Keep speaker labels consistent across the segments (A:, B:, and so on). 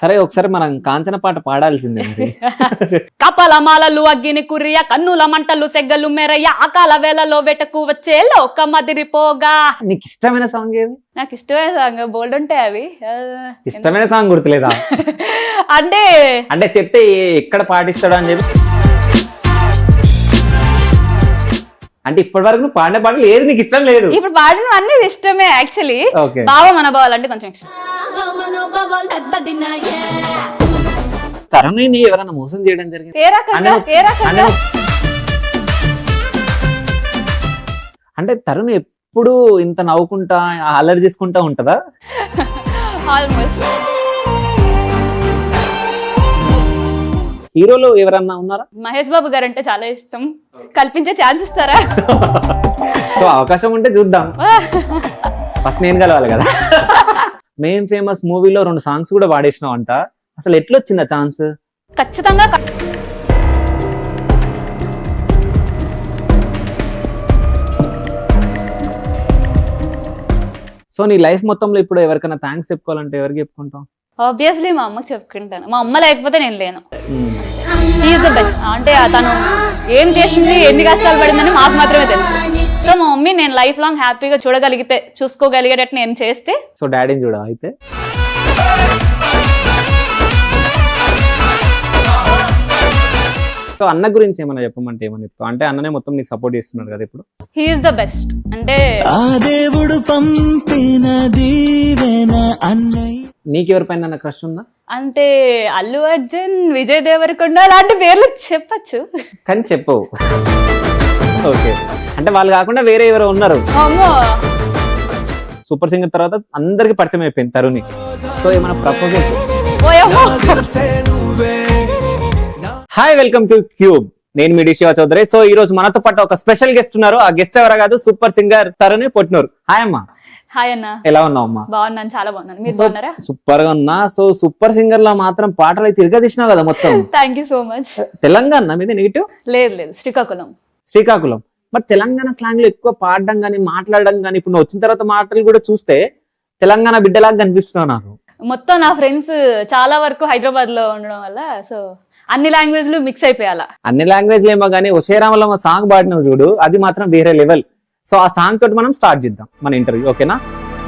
A: సరే ఒకసారి మనం కాంచన పాట పాడాల్సిందే మరి.
B: కపల మాలలు అగ్గిని కుర్రియ కన్నుల మంటలు సెగ్గలు మెరయ్య అకాల వేళలో వెటకు వచ్చే లోక మదిరిపోగా.
A: నీకు ఇష్టమైన సాంగ్ ఏది?
B: నాకు ఇష్టమైన సాంగ్ బోల్డ్ ఉంటాయి అవి.
A: ఇష్టమైన సాంగ్ గుర్తులేదా?
B: అంటే
A: అంటే చెప్తే ఎక్కడ పాటిస్తాడు అని చెప్పి. అంటే ఇప్పటి వరకు నువ్వు పాడిన పాటలు ఏది నీకు ఇష్టం లేదు?
B: ఇప్పుడు పాడిన అన్ని ఇష్టమే యాక్చువల్లీ.
A: ఓకే.
B: భావ మనోభావాలంటే కొంచెం ఇష్టం.
A: తరుణిని ఎవరైనా మోసం చేయడం జరిగింది?
B: ఏ రకంగా ఏ రకంగా
A: అంటే తరుణ్ ఎప్పుడు ఇంత నవ్వుకుంటా అల్లరి చేసుకుంటా ఉంటదా?
B: ఆల్మోస్ట్.
A: హీరోలు ఎవరన్నా ఉన్నారా?
B: మహేష్ బాబు గారు అంటే చాలా ఇష్టం. కల్పించే ఛాన్స్ ఇస్తారా?
A: సో అవకాశం ఉంటే చూద్దాం. ఫస్ట్ నేను కలవాలి కదా. మేం ఫేమస్ మూవీలో 2 సాంగ్స్ కూడా పాడేసినావు అంట. అసలు ఎట్లొచ్చింది ఆ ఛాన్స్?
B: ఖచ్చితంగా
A: సో నీ లైఫ్ మొత్తంలో ఇప్పుడు ఎవరికైనా థ్యాంక్స్ చెప్పుకోవాలంటే ఎవరికి చెప్పుకుంటాం?
B: ఆబ్వియస్లీ మా అమ్మకి చెప్పుకుంటాను. మా అమ్మ లేకపోతే నేను లేను. Is the best. అంటే తను ఏం చేసింది, ఎన్ని కష్టాలు పడిందని మాకు మాత్రమే తెలుసు. సో మా మమ్మీ నేను లైఫ్ లాంగ్ హ్యాపీగా చూడగలిగితే, చూసుకోగలిగేటట్టు నేను చేస్తే.
A: సో డాడీని చూడవా అయితే? సో అన్న గురించి ఏమన్నా చెప్పమంటే ఏమని చెప్తావు? అంటే అన్ననే మొత్తం నీకు సపోర్ట్ చేస్తున్నాడు కదా ఇప్పుడు.
B: He is the best. అంటే
C: ఆ దేవుడు పంపిన దీవెన అన్నయ్య.
A: నీకెవరిపైన క్రష్ ఉందా?
B: అంటే అల్లు అర్జున్, విజయ్ దేవరకొండ అలాంటి పేర్లు చెప్పచ్చు
A: కానీ చెప్పవు. ఓకే. అంటే వాళ్ళు కాకుండా వేరే ఎవరో ఉన్నారు?
B: అమ్మో,
A: సూపర్ సింగర్ తర్వాత అందరికి పరిచయం అయిపోయింది తరుణి. సో ఏమైనా ప్రపోజల్?
B: ఓయమ్మో.
A: Hi, welcome to cube. నేను మీ శివ చౌదరి. సో ఈ రోజు మనతో పాటు ఒక స్పెషల్ గెస్ట్ ఉన్నారు. ఆ గెస్ట్ ఎవరో కాదు, సూపర్ సింగర్ తరుణి పొట్నూరు. హాయ్ అమ్మా.
B: హాయ్ అన్న.
A: ఎలా ఉన్నావు అమ్మా?
B: బాగున్నాను, చాలా బాగున్నాను. మీరు బాగున్నారా?
A: సూపర్ గా ఉన్నా. సో సూపర్ సింగర్ లో మాత్రం పాటలు అయితే తిరగదీసినావు కదా మొత్తం.
B: Thank you so much.
A: Telangana మీద నెగిటివ్?
B: లేదు లేదు, శ్రీకాకుళం.
A: శ్రీకాకుళం. మరి తెలంగాణ స్లాంగ్ లో ఎక్కువ పాడడం గానీ మాట్లాడడం గానీ, ఇప్పుడు నువ్వు వచ్చిన తర్వాత మాటలు కూడా చూస్తే తెలంగాణ బిడ్డలాగా కనిపిస్తున్నావు నాకు.
B: మొత్తం నా ఫ్రెండ్స్ చాలా వరకు హైదరాబాద్ లో ఉండడం వల్ల సో అన్ని లాంగ్వేజ్లు మిక్స్ అయిపోయాల.
A: అన్ని లాంగ్వేజ్లు ఏమో కానీ ఒసేరామలో సాంగ్ పాడినావు చూడు, అది మాత్రం వేరే లెవెల్. సో ఆ సాంగ్ తోటి మనం స్టార్ట్ చేద్దాం మన ఇంటర్వ్యూ. ఓకేనా?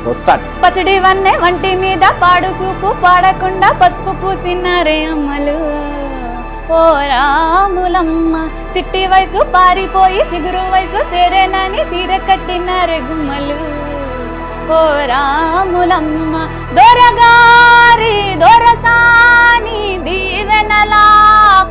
A: So start.
B: పసిడి వన్నె వంటి మీద పాడు చూపు పాడకుండా పసుపు పూసినారే అమ్మలు ఓ రాములమ్మ. సిట్టి వయసు పారిపోయి సిగురు వయసు సేరేనని సీర కట్టినారే గుమ్మలు ఓ రాములమ్మ. దొరగారి దొరసాని దీవెనల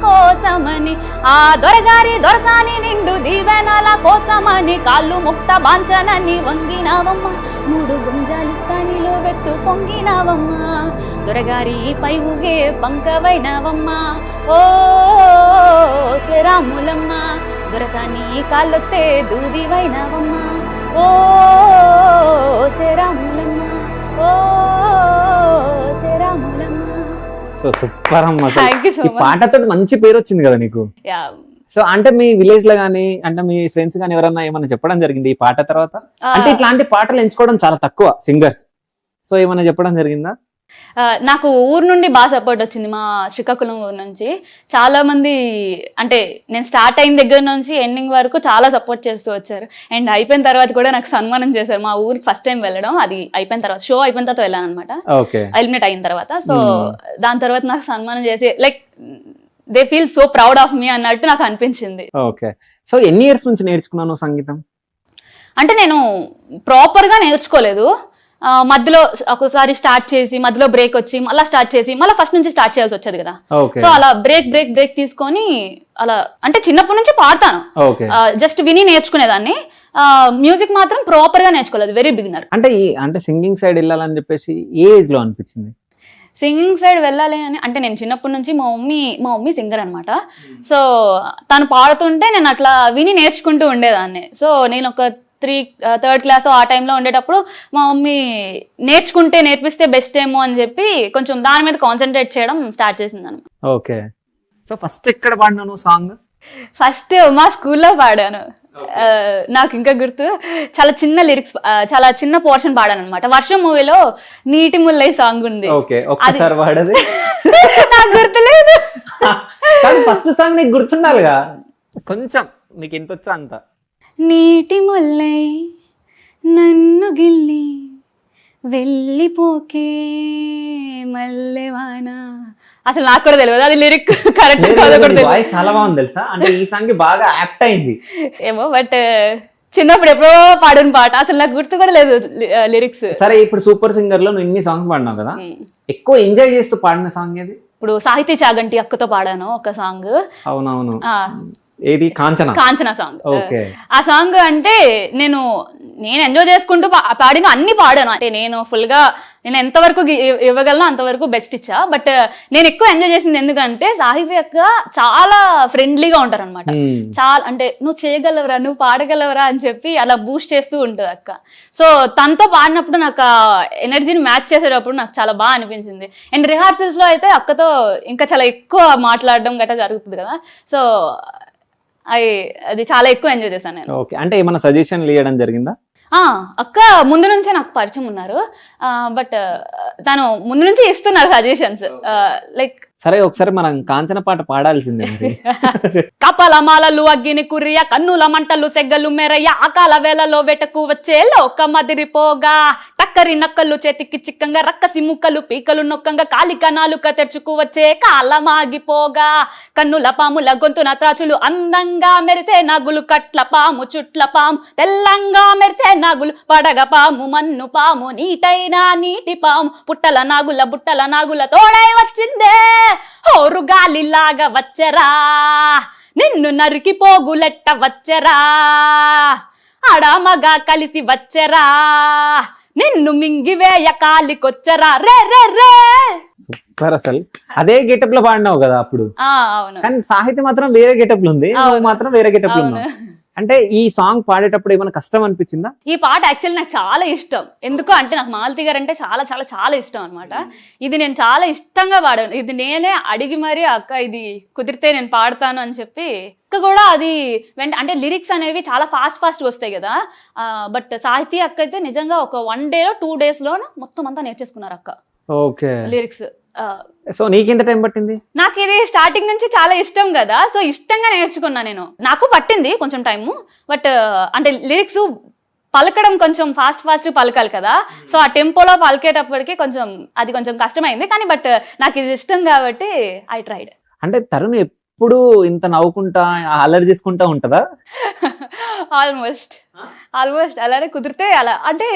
B: కోసమని, ఆ దొరగారి దొరసాని నిండు దీవెనల కోసమని కాళ్ళు ముక్త బాంచనని వంగినావమ్మ. 3 గుంజాలిస్తానిలో వెత్తు పొంగినావమ్మ. దొరగారి పై ఊగే పంకవైనవమ్మ ఓ శ్రీరాములమ్మ. దొరసాని కాళ్ళొత్తే దూదివైనవమ్మ ఓ శ్రీరాములమ్మ ఓ శ్రీరాములమ్మ.
A: సో సూపర్ అమ్మ.
B: Thank you so
A: ఈ
B: much.
A: పాటతో మంచి పేరు వచ్చింది కదా నీకు.
B: యా.
A: సో అంటే మీ విలేజ్ లో గానీ, అంటే మీ ఫ్రెండ్స్ గానీ ఎవరన్నా ఏమన్నా చెప్పడం జరిగింది ఈ పాట తర్వాత? అంటే ఇట్లాంటి పాటలు ఎంచుకోవడం చాలా తక్కువ సింగర్స్. సో ఏమన్నా చెప్పడం జరిగిందా?
B: నాకు ఊరు నుండి బాగా సపోర్ట్ వచ్చింది. మా శ్రీకాకుళం ఊరు నుంచి చాలా మంది, అంటే నేను స్టార్ట్ అయిన దగ్గర నుంచి ఎండింగ్ వరకు చాలా సపోర్ట్ చేస్తూ వచ్చారు. అండ్ అయిపోయిన తర్వాత కూడా నాకు సన్మానం చేశారు. మా ఊరికి ఫస్ట్ టైం వెళ్ళడం, అది అయిపోయిన తర్వాత, షో అయిపోయిన తర్వాత వెళ్ళాను అనమాట, ఎలిమినేట్ అయిన తర్వాత. సో దాని తర్వాత నాకు సన్మానం చేసి like they feel so proud of me అన్నట్టు నాకు అనిపించింది.
A: ఓకే. సో ఎన్ని ఇయర్స్ నుంచి నేర్చుకున్నాను సంగీతం?
B: అంటే నేను ప్రాపర్ గా నేర్చుకోలేదు. మధ్యలో ఒకసారి స్టార్ట్ చేసి మధ్యలో బ్రేక్ వచ్చి మళ్ళీ స్టార్ట్ చేసి మళ్ళీ ఫస్ట్ నుంచి స్టార్ట్ చేయాల్సి వచ్చేది కదా. సో అలా బ్రేక్ తీసుకొని అలా, అంటే చిన్నప్పటి నుంచి పాడతాను, జస్ట్ విని నేర్చుకునేదాన్ని. మ్యూజిక్ మాత్రం ప్రాపర్ గా నేర్చుకోలేదు, వెరీ బిగినర్.
A: అంటే సింగింగ్ సైడ్ వెళ్ళాలని చెప్పేసి ఏ ఏజ్ లో అనిపించింది?
B: సింగింగ్ సైడ్ వెళ్ళాలి అని అంటే నేను చిన్నప్పటి నుంచి మా మమ్మీ సింగర్ అనమాట. సో తను పాడుతుంటే నేను అట్లా విని నేర్చుకుంటూ ఉండేదాన్ని. సో నేను ఒక 3rd క్లాస్ ఆ టైంలో ఉండేటప్పుడు మా మమ్మీ నేర్పిస్తే బెస్ట్ ఏమో అని చెప్పి కొంచెం దాని మీద కాన్సన్ట్రేట్ చేయడం స్టార్ట్ చేసింది అనమాట.
A: ఓకే. సో ఫస్ట్ ఎక్కడ పాడినాను సాంగ్?
B: ఫస్ట్ మా స్కూల్లో పాడాను. నాకు ఇంకా గుర్తు చాలా చిన్న లిరిక్స్, చాలా చిన్న పోర్షన్ పాడాను అనమాట. వర్షం మూవీలో నీటి ముల్లై సాంగ్ ఉంది.
A: ఓకే, ఒక్కసారి పాడది.
B: నాకు గుర్తులేదు.
A: కానీ ఫస్ట్ సాంగ్ నీకు గుర్తుండాలిగా కొంచెం, నీకు ఎంత వచ్చా అంత.
B: నీటి ముల్లై నన్ను గిల్లి వెళ్ళిపోకే మల్లెవాన. అసలు నాకు కూడా తెలియదు అది లిరిక్ కరెక్ట్ కాదో కూడా తెలియదు.
A: వాయిస్ చాలా బాగుంది తెలుసా, అంటే ఈ సాంగ్ బాగా యాప్ట్ అయింది
B: ఏమో, బట్ చిన్నప్పుడు ఎప్పుడో పాడిన పాట, అసలు నాకు గుర్తు కూడా లేదు లిరిక్స్.
A: సరే, ఇప్పుడు సూపర్ సింగర్ లో నువ్వు ఇన్ని సాంగ్స్ పాడినావు కదా, ఎక్కువ ఎంజాయ్ చేస్తూ పాడిన సాంగ్ ఏది?
B: ఇప్పుడు సాహితీ చాగంటి అక్కతో పాడాను ఒక సాంగ్.
A: అవునవును, ఏది? కాంచన సాంగ్.
B: ఆ సాంగ్ అంటే నేను ఎంజాయ్ చేసుకుంటూ పాడిన అన్ని పాడాను. అంటే నేను ఫుల్ గా నేను ఎంతవరకు ఇవ్వగలను అంతవరకు బెస్ట్ ఇచ్చా. బట్ నేను ఎక్కువ ఎంజాయ్ చేసింది ఎందుకంటే సాహితీ అక్క చాలా ఫ్రెండ్లీగా ఉంటారు అనమాట. చాలా అంటే నువ్వు చేయగలవరా, నువ్వు పాడగలవరా అని చెప్పి అలా బూస్ట్ చేస్తూ ఉంటుంది అక్క. సో తనతో పాడినప్పుడు నాకు ఆ ఎనర్జీని మ్యాచ్ చేసేటప్పుడు నాకు చాలా బాగా అనిపించింది. అండ్ రిహార్సల్స్ లో అయితే అక్కతో ఇంకా చాలా ఎక్కువ మాట్లాడడం గట్రా జరుగుతుంది కదా. సో అది చాలా ఎక్కువ ఎంజాయ్ చేశాను నేను.
A: ఓకే, అంటే ఏమైనా సజెషన్లు ఇవ్వడం జరిగిందా?
B: అక్క ముందు నుంచే నాకు పరిచయం ఉన్నారు, బట్ తను ముందు నుంచి ఇస్తున్నారు సజెషన్స్. లైక్
A: సరే, ఒకసారి మనం కాంచన పాట పాడాల్సిందే.
B: కపాల మాలలు అగ్గిని కుర్రియ కన్నుల మంటలు సెగ్గలు మెరయ్య అకాల వేళలో వెటకు వచ్చే లోక మదిరిపోగా టక్కరి నక్కలు చేతికి చిక్కంగా రక్కసి ముక్కలు పీకలు నొక్కంగా కాలిక నాలుక తెరుచుకు వచ్చే కాలమాగిపోగా కన్నుల పాముల గొంతున త్రాచులు అందంగా మెరిసే నాగులు కట్ల పాము చుట్ల పాము తెల్లంగా మెరిసే నాగులు పడగ పాము మన్ను పాము నీటైనా నీటి పాము పుట్టల నాగుల బుట్టల నాగుల తోడై వచ్చిందే హోరు గాలిలాగా వచ్చరా నిన్ను నరికి పోగులెట్ట వచ్చరా అడామగా కలిసి వచ్చరా నిన్ను మింగివేయ కాలికొచ్చరా రే రే రే.
A: సూపర్, అసలు అదే గెటప్ లో పాడినావు కదా అప్పుడు.
B: అవును,
A: కానీ సాహిత్య మాత్రం వేరే గెటప్ లో ఉంది, నువ్వు మాత్రం వేరే గెటప్ లో ఉన్నావు. అంటే ఈ సాంగ్ పాడేటప్పుడు ఏమైనా కష్టం అనిపించిందా?
B: ఈ పాట యాక్చువల్లీ నాకు చాలా ఇష్టం. ఎందుకు అంటే నాకు మాలతి గారు అంటే చాలా చాలా చాలా ఇష్టం అనమాట. ఇది నేను చాలా ఇష్టంగా పాడాను. ఇది నేనే అడిగి మరీ అక్క ఇది కుదిరితే నేను పాడతాను అని చెప్పి అక్క కూడా అది అంటే లిరిక్స్ అనేవి చాలా ఫాస్ట్ వస్తాయి కదా. బట్ సాహితీ అక్క అయితే నిజంగా ఒక 1 day 2 days లో మొత్తం అంతా నేర్చేసుకున్నారు అక్క.
A: Okay,
B: lyrics.
A: సో నీకెంత టైం పట్టింది?
B: నాకు ఇది స్టార్టింగ్ నుంచి చాలా ఇష్టం కదా, సో ఇష్టంగా నేర్చుకున్నా నేను. నాకు పట్టింది కొంచెం టైము, బట్ అంటే లిరిక్స్ పలకడం కొంచెం ఫాస్ట్ పలకాలి కదా. సో ఆ టెంపోలో పలికేటప్పటికి కొంచెం కష్టమైంది. కానీ బట్ నాకు ఇది ఇష్టం కాబట్టి ఐ ట్రైడ్.
A: అంటే తరుణ్ ఎప్పుడు ఇంత నవ్వుకుంటా అల్లరి చేసుకుంటా ఉంటదా?
B: ఆల్మోస్ట్ అలానే కుదిరితే అలా, అంటే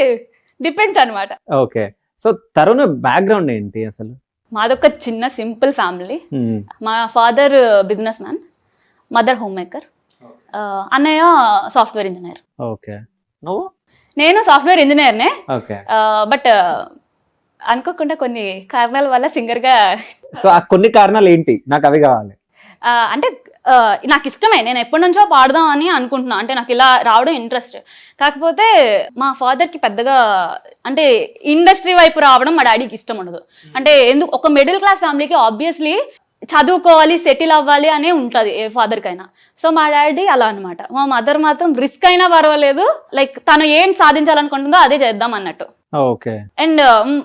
B: డిపెండ్స్ అనమాట.
A: ఓకే, సో తరుణ్ బ్యాక్గ్రౌండ్ ఏంటి అసలు?
B: మాదొక చిన్న సింపుల్ ఫ్యామిలీ. మా father business man, mother home maker, అన్నయ్య సాఫ్ట్వేర్ ఇంజనీర్.
A: ఓకే, నువ్వు?
B: నేను సాఫ్ట్వేర్ ఇంజనీర్నే.
A: ఓకే,
B: బట్ అనుకోకుండా కొన్ని కారణాల వల్ల సింగర్ గా.
A: సో ఆ కొన్ని కారణాలు ఏంటి, నాకు అవి కావాలి.
B: అంటే నాకు ఇష్టమే, నేను ఎప్పటి నుంచో పాడదాం అని అనుకుంటున్నా. అంటే నాకు ఇలా రావడం ఇంట్రెస్ట్. కాకపోతే మా ఫాదర్కి పెద్దగా అంటే ఇండస్ట్రీ వైపు రావడం మా డాడీకి ఇష్టం ఉండదు. అంటే ఎందుకు, ఒక మిడిల్ క్లాస్ ఫ్యామిలీకి ఆబ్వియస్లీ చదువుకోవాలి, సెటిల్ అవ్వాలి అనే ఉంటుంది ఏ ఫాదర్కైనా. సో మా డాడీ అలా అనమాట. మా మదర్ మాత్రం రిస్క్ అయినా పర్వాలేదు, లైక్ తను ఏం సాధించాలనుకుంటుందో అదే చేద్దాం అన్నట్టు.
A: ఓకే,
B: అండ్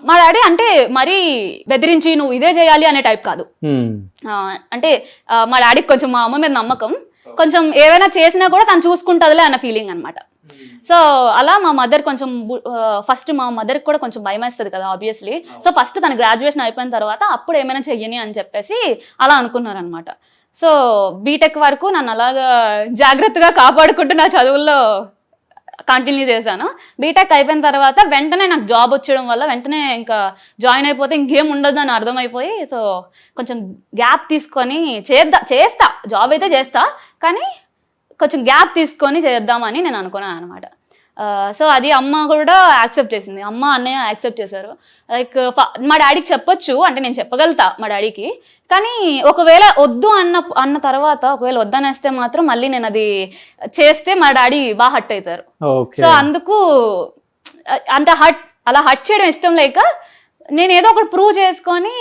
B: మా డాడీ అంటే మరీ బెదిరించి నువ్వు ఇదే చేయాలి అనే టైప్ కాదు. అంటే మా డాడీకి కొంచెం మా అమ్మ మీద నమ్మకం, కొంచెం ఏవైనా చేసినా కూడా తను చూసుకుంటుందిలే అన్న ఫీలింగ్ అనమాట. సో అలా మా మదర్ కొంచెం ఫస్ట్ మా మదర్కి కూడా కొంచెం భయం వేస్తుంది కదా ఆబ్వియస్లీ. సో ఫస్ట్ తన గ్రాడ్యుయేషన్ అయిపోయిన తర్వాత అప్పుడు ఏమైనా చెయ్యని అని చెప్పేసి అలా అనుకున్నారు అనమాట. సో బీటెక్ వరకు నన్ను అలాగా జాగ్రత్తగా కాపాడుకుంటూ నా చదువుల్లో కంటిన్యూ చేశాను. బీటెక్ అయిపోయిన తర్వాత వెంటనే నాకు జాబ్ వచ్చడం వల్ల వెంటనే ఇంకా జాయిన్ అయిపోతే ఇంకేం ఉండదు అని అర్థమైపోయి, సో కొంచెం గ్యాప్ తీసుకొని చేస్తా జాబ్ అయితే చేస్తా, కానీ కొంచెం గ్యాప్ తీసుకొని చేద్దామని నేను అనుకున్నాను అనమాట. సో అది అమ్మ కూడా యాక్సెప్ట్ చేసింది, అమ్మ అన్నయ్య యాక్సెప్ట్ చేశారు. లైక్ మా డాడీకి చెప్పొచ్చు, అంటే నేను చెప్పగలుగుతా మా డాడీకి, కానీ ఒకవేళ వద్దు అన్న తర్వాత ఒకవేళ వద్దనేస్తే మాత్రం మళ్ళీ నేను అది చేస్తే మా డాడీ బాగా హట్ అవుతారు. సో అందుకు అంత అలా హట్ చేయడం ఇష్టం లేక నేను ఏదో ఒకటి ప్రూవ్ చేసుకొని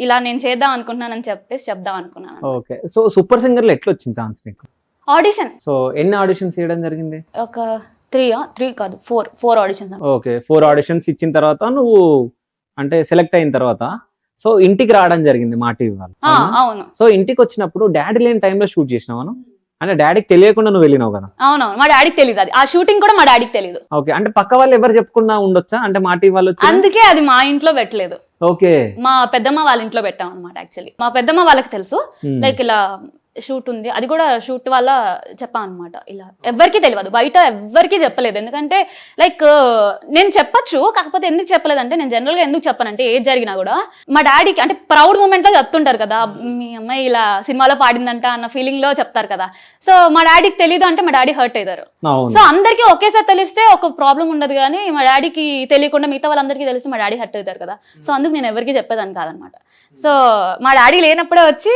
B: ఇలా నేను చేద్దాం అనుకుంటున్నానని చెప్పేసి చెప్దాం అనుకున్నాను.
A: ఓకే, సో సూపర్ సింగర్ లో ఎట్లా వచ్చింది ఛాన్స్ నీకు?
B: ఆడిషన్
A: సో ఎన్ని ఆడిషన్స్ చేయడం జరిగింది?
B: ఒక 3 కాదు 4 ఆడిషన్స్.
A: ఓకే, 4 ఆడిషన్స్ ఇచ్చిన తర్వాత నువ్వు అంటే సెలెక్ట్ అయిన తర్వాత సో ఇంటికి రావడం జరిగింది మా టీవీ వాళ్ళు.
B: అవును.
A: సో ఇంటికి వచ్చినప్పుడు డాడీ లేని టైంలో షూట్ చేసినావు అంటే డాడీకి తెలియకుండా నువ్వు వెళ్ళినావు కదా?
B: అవునవును, మా డాడీకి తెలియదు, అది ఆ షూటింగ్ కూడా మా డాడీకి తెలియదు.
A: ఓకే, అంటే పక్క వాళ్ళు ఎవరు చెప్పకుండా ఉండొచ్చా అంటే మా టీవీ వాళ్ళు?
B: అందుకే అది మా ఇంట్లో పెట్టలేదు.
A: ఓకే,
B: మా పెద్దమ్మ వాళ్ళ ఇంట్లో పెట్టాం అనమాట. యాక్చువల్లీ మా పెద్దమ్మ వాళ్ళకి తెలుసు, లైక్ ఇలా షూట్ ఉంది, అది కూడా షూట్ వల్ల చెప్పాం అనమాట. ఇలా ఎవ్వరికి తెలియదు, బయట ఎవ్వరికి చెప్పలేదు. ఎందుకంటే లైక్ నేను చెప్పొచ్చు, కాకపోతే ఎందుకు చెప్పలేదు అంటే, నేను జనరల్ గా ఎందుకు చెప్పానంటే ఏది జరిగినా కూడా మా డాడీకి అంటే ప్రౌడ్ మూమెంట్ లో చెప్తుంటారు కదా, మీ అమ్మాయి ఇలా సినిమాలో పాడిందంట అన్న ఫీలింగ్ లో చెప్తారు కదా. సో మా డాడీకి తెలియదు అంటే మా డాడీ హర్ట్ అవుతారు. సో అందరికీ ఒకేసారి తెలిస్తే ఒక ప్రాబ్లం ఉండదు, కానీ మా డాడీకి తెలియకుండా మిగతా వాళ్ళందరికీ తెలిస్తే మా డాడీ హర్ట్ అవుతారు కదా. సో అందుకు నేను ఎవరికి చెప్పేదాన్ని కాదనమాట. సో మా డాడీ లేనప్పుడే వచ్చి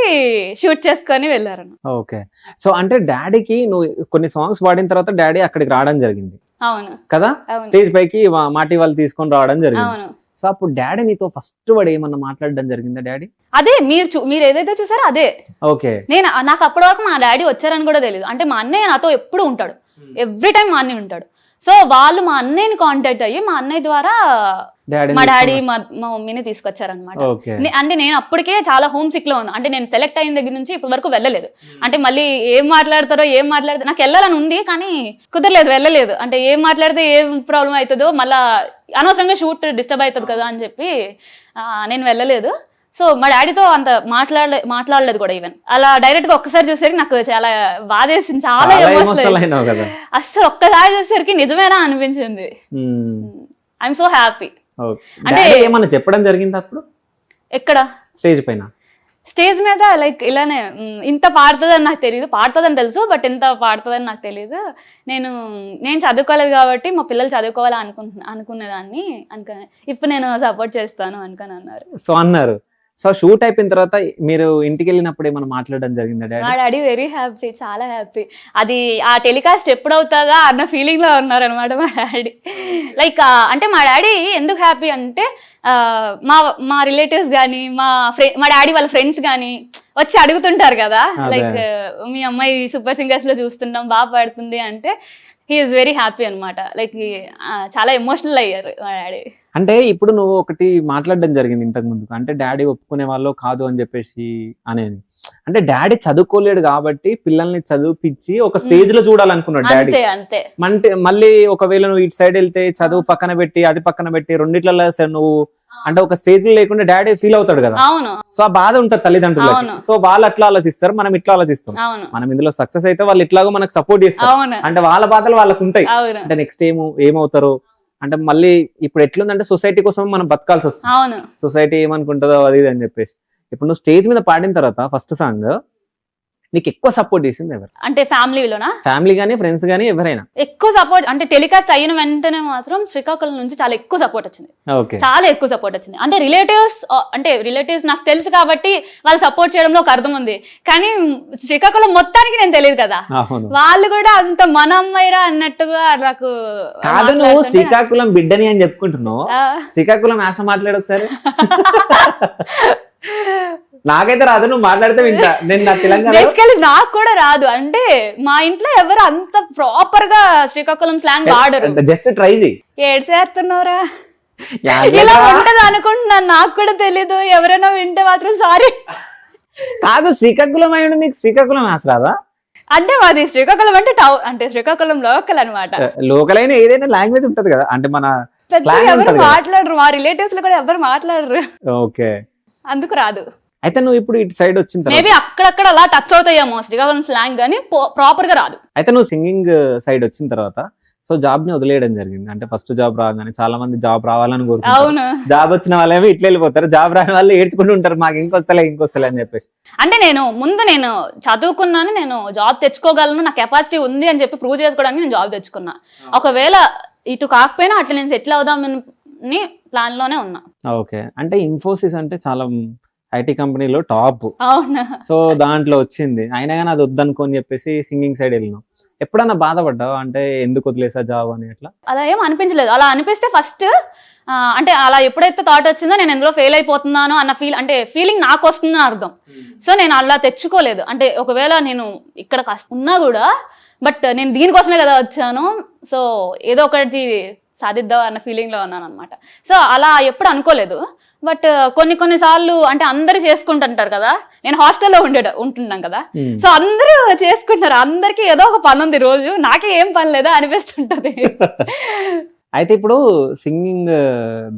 B: షూట్ చేసుకొని వెళ్ళారు.
A: ఓకే, సో అంటే డాడీకి నువ్వు కొన్ని సాంగ్స్ పాడిన తర్వాత డాడీ అక్కడికి రావడం జరిగింది.
B: అవును
A: కదా, స్టేజ్ పైకి మాటి వాళ్ళు తీసుకొని రావడం జరిగింది.
B: అవును.
A: సో అప్పుడు డాడీ నీతో ఫస్ట్ వాడు ఏమన్నా మాట్లాడడం జరిగిందా డాడీ?
B: అదే మీరు ఏదైతే చూసారో అదే.
A: ఓకే,
B: నాకు అప్పటి వరకు మా డాడీ వచ్చారని కూడా తెలియదు. అంటే మా అన్నయ్య నాతో ఎప్పుడు ఉంటాడు, ఎవ్రీ టైం మా అన్నయ్య ఉంటాడు. సో వాళ్ళు మా అన్నయ్యని కాంటాక్ట్ అయ్యి మా అన్నయ్య ద్వారా మా డాడీ మా మమ్మీని తీసుకొచ్చారనమాట. అంటే నేను అప్పటికే చాలా హోమ్ సిక్ లో ఉన్నా. అంటే నేను సెలెక్ట్ అయిన దగ్గర నుంచి ఇప్పటి వరకు వెళ్ళలేదు. అంటే మళ్ళీ ఏం మాట్లాడతారో నాకు వెళ్ళాలని ఉంది, కానీ కుదరలేదు, వెళ్ళలేదు. అంటే ఏం మాట్లాడితే ఏం ప్రాబ్లం అవుతుందో, మళ్ళా అనవసరంగా షూట్ డిస్టర్బ్ అవుతుంది కదా అని చెప్పి నేను వెళ్ళలేదు. సో మా డాడీతో అంత మాట్లాడలేదు కూడా. ఈవెన్ అలా డైరెక్ట్ గా ఒక్కసారి చూసేసరికి నాకు చాలా బాధేసింది, చాలా ఎమోషనల్. అస్సలు ఒక్కసారి చూసేసరికి నిజమేనా అనిపించింది. I'm so happy.
A: అంటే ఏమన్నా చెప్పడం జరిగింది అప్పుడు?
B: ఎక్కడ?
A: స్టేజ్ పైన.
B: స్టేజ్ మీద లైక్ ఇలానే ఇంత పాడుతుందని నాకు తెలియదు, పాడుతుందని తెలుసు బట్ ఎంత పాడుతుందని నాకు తెలియదు. నేను చదువుకోలేదు కాబట్టి మా పిల్లలు చదువుకోవాలని అనుకునేదాన్ని. ఇప్పుడు నేను సపోర్ట్ చేస్తాను అనుకుని అన్నారు.
A: సో అన్నారు. సో షూట్ అయిపోయిన తర్వాత మీరు ఇంటికి వెళ్ళినప్పుడు ఏమైనా మాట్లాడడం జరిగిందా?
B: మా డాడీ వెరీ హ్యాపీ, చాలా హ్యాపీ. అది ఆ టెలికాస్ట్ ఎప్పుడు అవుతుందా అన్న ఫీలింగ్ లో ఉన్నారనమాట మా డాడీ. లైక్ అంటే మా డాడీ ఎందుకు హ్యాపీ అంటే మా రిలేటివ్స్ కానీ మా డాడీ వాళ్ళ ఫ్రెండ్స్ కానీ వచ్చి అడుగుతుంటారు కదా, లైక్ మీ అమ్మాయి సూపర్ సింగర్స్ లో చూస్తున్నాం, బాగా పాడుతుంది అంటే హీఈస్ వెరీ హ్యాపీ అనమాట. లైక్ చాలా ఎమోషనల్ అయ్యారు మా డాడీ.
A: అంటే ఇప్పుడు నువ్వు ఒకటి మాట్లాడడం జరిగింది ఇంతకు ముందు, అంటే డాడీ ఒప్పుకునే వాళ్ళు కాదు అని చెప్పేసి అనేది. అంటే డాడీ చదువుకోలేడు కాబట్టి పిల్లల్ని చదివిపించి ఒక స్టేజ్ లో చూడాలనుకున్నాడు డాడీ. అంటే మళ్ళీ ఒకవేళ నువ్వు ఇటు సైడ్ వెళ్తే చదువు పక్కన పెట్టి అది పక్కన పెట్టి రెండిట్లలో నువ్వు అంటే ఒక స్టేజ్ లో లేకుండా డాడీ ఫీల్ అవుతాడు కదా. సో ఆ బాధ ఉంటుంది తల్లిదండ్రులకి. సో వాళ్ళు అట్లా ఆలోచిస్తారు, మనం ఇట్లా ఆలోచిస్తాం. మనం ఇందులో సక్సెస్ అయితే వాళ్ళు ఇట్లాగో మనకు సపోర్ట్ చేస్తారు. అంటే వాళ్ళ బాధలు వాళ్ళకు ఉంటాయి. అంటే నెక్స్ట్ ఏమవుతారు అంటే మళ్ళీ ఇప్పుడు ఎట్లుందంటే సొసైటీ కోసం మనం బతకాల్సి వస్తుంది. సొసైటీ ఏమనుకుంటుందో అది ఇది అని చెప్పేసి. ఇప్పుడు నువ్వు స్టేజ్ మీద పాడిన తర్వాత ఫస్ట్ సాంగ్ నీకు ఎక్కువ సపోర్ట్ చేసింది ఎవరు?
B: అంటే ఫ్యామిలీలోనా? ఫ్యామిలీ
A: గానీ ఫ్రెండ్స్ గానీ ఎవరైనా
B: ఎక్కువ సపోర్ట్ అంటే టెలికాస్ట్ అయిన వెంటనే మాత్రం శ్రీకాకుళం నుంచి చాలా ఎక్కువ సపోర్ట్ వచ్చింది. చాలా ఎక్కువ సపోర్ట్ వచ్చింది. అంటే రిలేటివ్స్ నాకు తెలుసు కాబట్టి వాళ్ళు సపోర్ట్ చేయడంలో ఒక అర్థం ఉంది, కానీ శ్రీకాకుళం మొత్తానికి నేను తెలియదు కదా, వాళ్ళు కూడా అంత మన అమ్మాయిరా అన్నట్టుగా నాకు.
A: కాదు, నువ్వు శ్రీకాకుళం బిడ్డని అని చెప్పుకుంటున్నావు, శ్రీకాకుళం యాస మాట్లాడు ఒకసారి. నాకైతే రాదు, నువ్వు మాట్లాడితే వింటా. నేను నా తెలంగాణ
B: నాకు కూడా రాదు. అంటే మా ఇంట్లో ఎవరు అంత ప్రాపర్ గా శ్రీకాకుళం స్లాంగ్ ఆడరు.
A: జస్ట్ ట్రై చేయి.
B: ఏడ్చేస్తున్నారా ఇలా ఉంటది అనుకుంటున్నాను, నాకు కూడా తెలీదు. ఎవరైనా వింటే మాత్రం సారీ.
A: కాదు, శ్రీకాకుళం అయ్యండి నీకు శ్రీకాకుళం యాస రాదా?
B: అంటే మాది శ్రీకాకుళం అంటే అంటే శ్రీకాకుళం లోకల్ అనమాట.
A: లోకల్ అయినా ఏదైనా లాంగ్వేజ్ ఉంటది కదా, అంటే మన
B: ఎవరు మాట్లాడరు, మా రిలేటివ్స్ లో కూడా ఎవరు మాట్లాడరు.
A: ఓకే,
B: అందుకు రాదు.
A: అయితే నువ్వు ఇప్పుడు ఇటు సైడ్ వచ్చిన తర్వాత
B: మేబీ అక్కడక్కడ అలా టచ్ అవుతాయేమో శ్రీకాకుళం స్లాంగ్, కానీ ప్రాపర్ గా రాదు.
A: అయితే నువ్వు సింగింగ్ సైడ్ వచ్చిన తర్వాత సో జాబ్ ని వదిలేయడం జరిగింది. అంటే ఫస్ట్ జాబ్ రాగానే చాలా మంది జాబ్ రావాలని కోరుకుంటారు, జాబ్ వచ్చిన వాళ్ళేమో ఇట్లా వెళ్ళిపోతారు, జాబ్ రాని వాళ్ళు ఏడ్చుకుంటూ ఉంటారు, మాకు ఇంకొస్తలే అని చెప్పేసి.
B: అంటే నేను చదువుకున్నాను, నేను జాబ్ తెచ్చుకోగలను, నా కెపాసిటీ ఉంది అని చెప్పి ప్రూవ్ చేసుకోవడానికి నేను జాబ్ తెచ్చుకున్నా. ఒకవేళ ఇటు కాకపోయినా అట్లా నేను సెటిల్ అవుదామని ప్లాన్ లోనే ఉన్నా.
A: ఓకే, అంటే ఇన్ఫోసిస్ అంటే చాలా ఐటీ కంపెనీలో టాప్. సో దాంట్లో వచ్చింది, అయినా కానీ అది వద్దనుకోని చెప్పేసి సింగింగ్ సైడ్ వెళ్ళినావు. ఎప్పుడన్నా బాధపడ్డావు అంటే ఎందుకు వదిలేసా జాబ్ అని? అట్లా
B: అలా ఏం అనిపించలేదు. అలా అనిపిస్తే ఫస్ట్ అంటే అలా ఎప్పుడైతే థాట్ వచ్చిందో నేను ఎందులో ఫెయిల్ అయిపోతున్నానో అన్న ఫీలింగ్ నాకు వస్తుందని అర్థం. సో నేను అలా తెచ్చుకోలేదు. అంటే ఒకవేళ నేను ఇక్కడ ఉన్నా కూడా బట్ నేను దీనికోసమే కదా వచ్చాను, సో ఏదో ఒకటి సాధిద్దాం అన్న ఫీలింగ్లో ఉన్నాను అనమాట. సో అలా ఎప్పుడు అనుకోలేదు. బట్ కొన్ని సార్లు అంటే అందరూ చేసుకుంటుంటారు కదా, నేను హాస్టల్లో ఉంటున్నాం కదా, సో అందరూ చేసుకుంటారు, అందరికీ ఏదో ఒక పని ఉంది రోజు, నాకే ఏం పని లేదా అనిపిస్తుంటది.
A: అయితే ఇప్పుడు సింగింగ్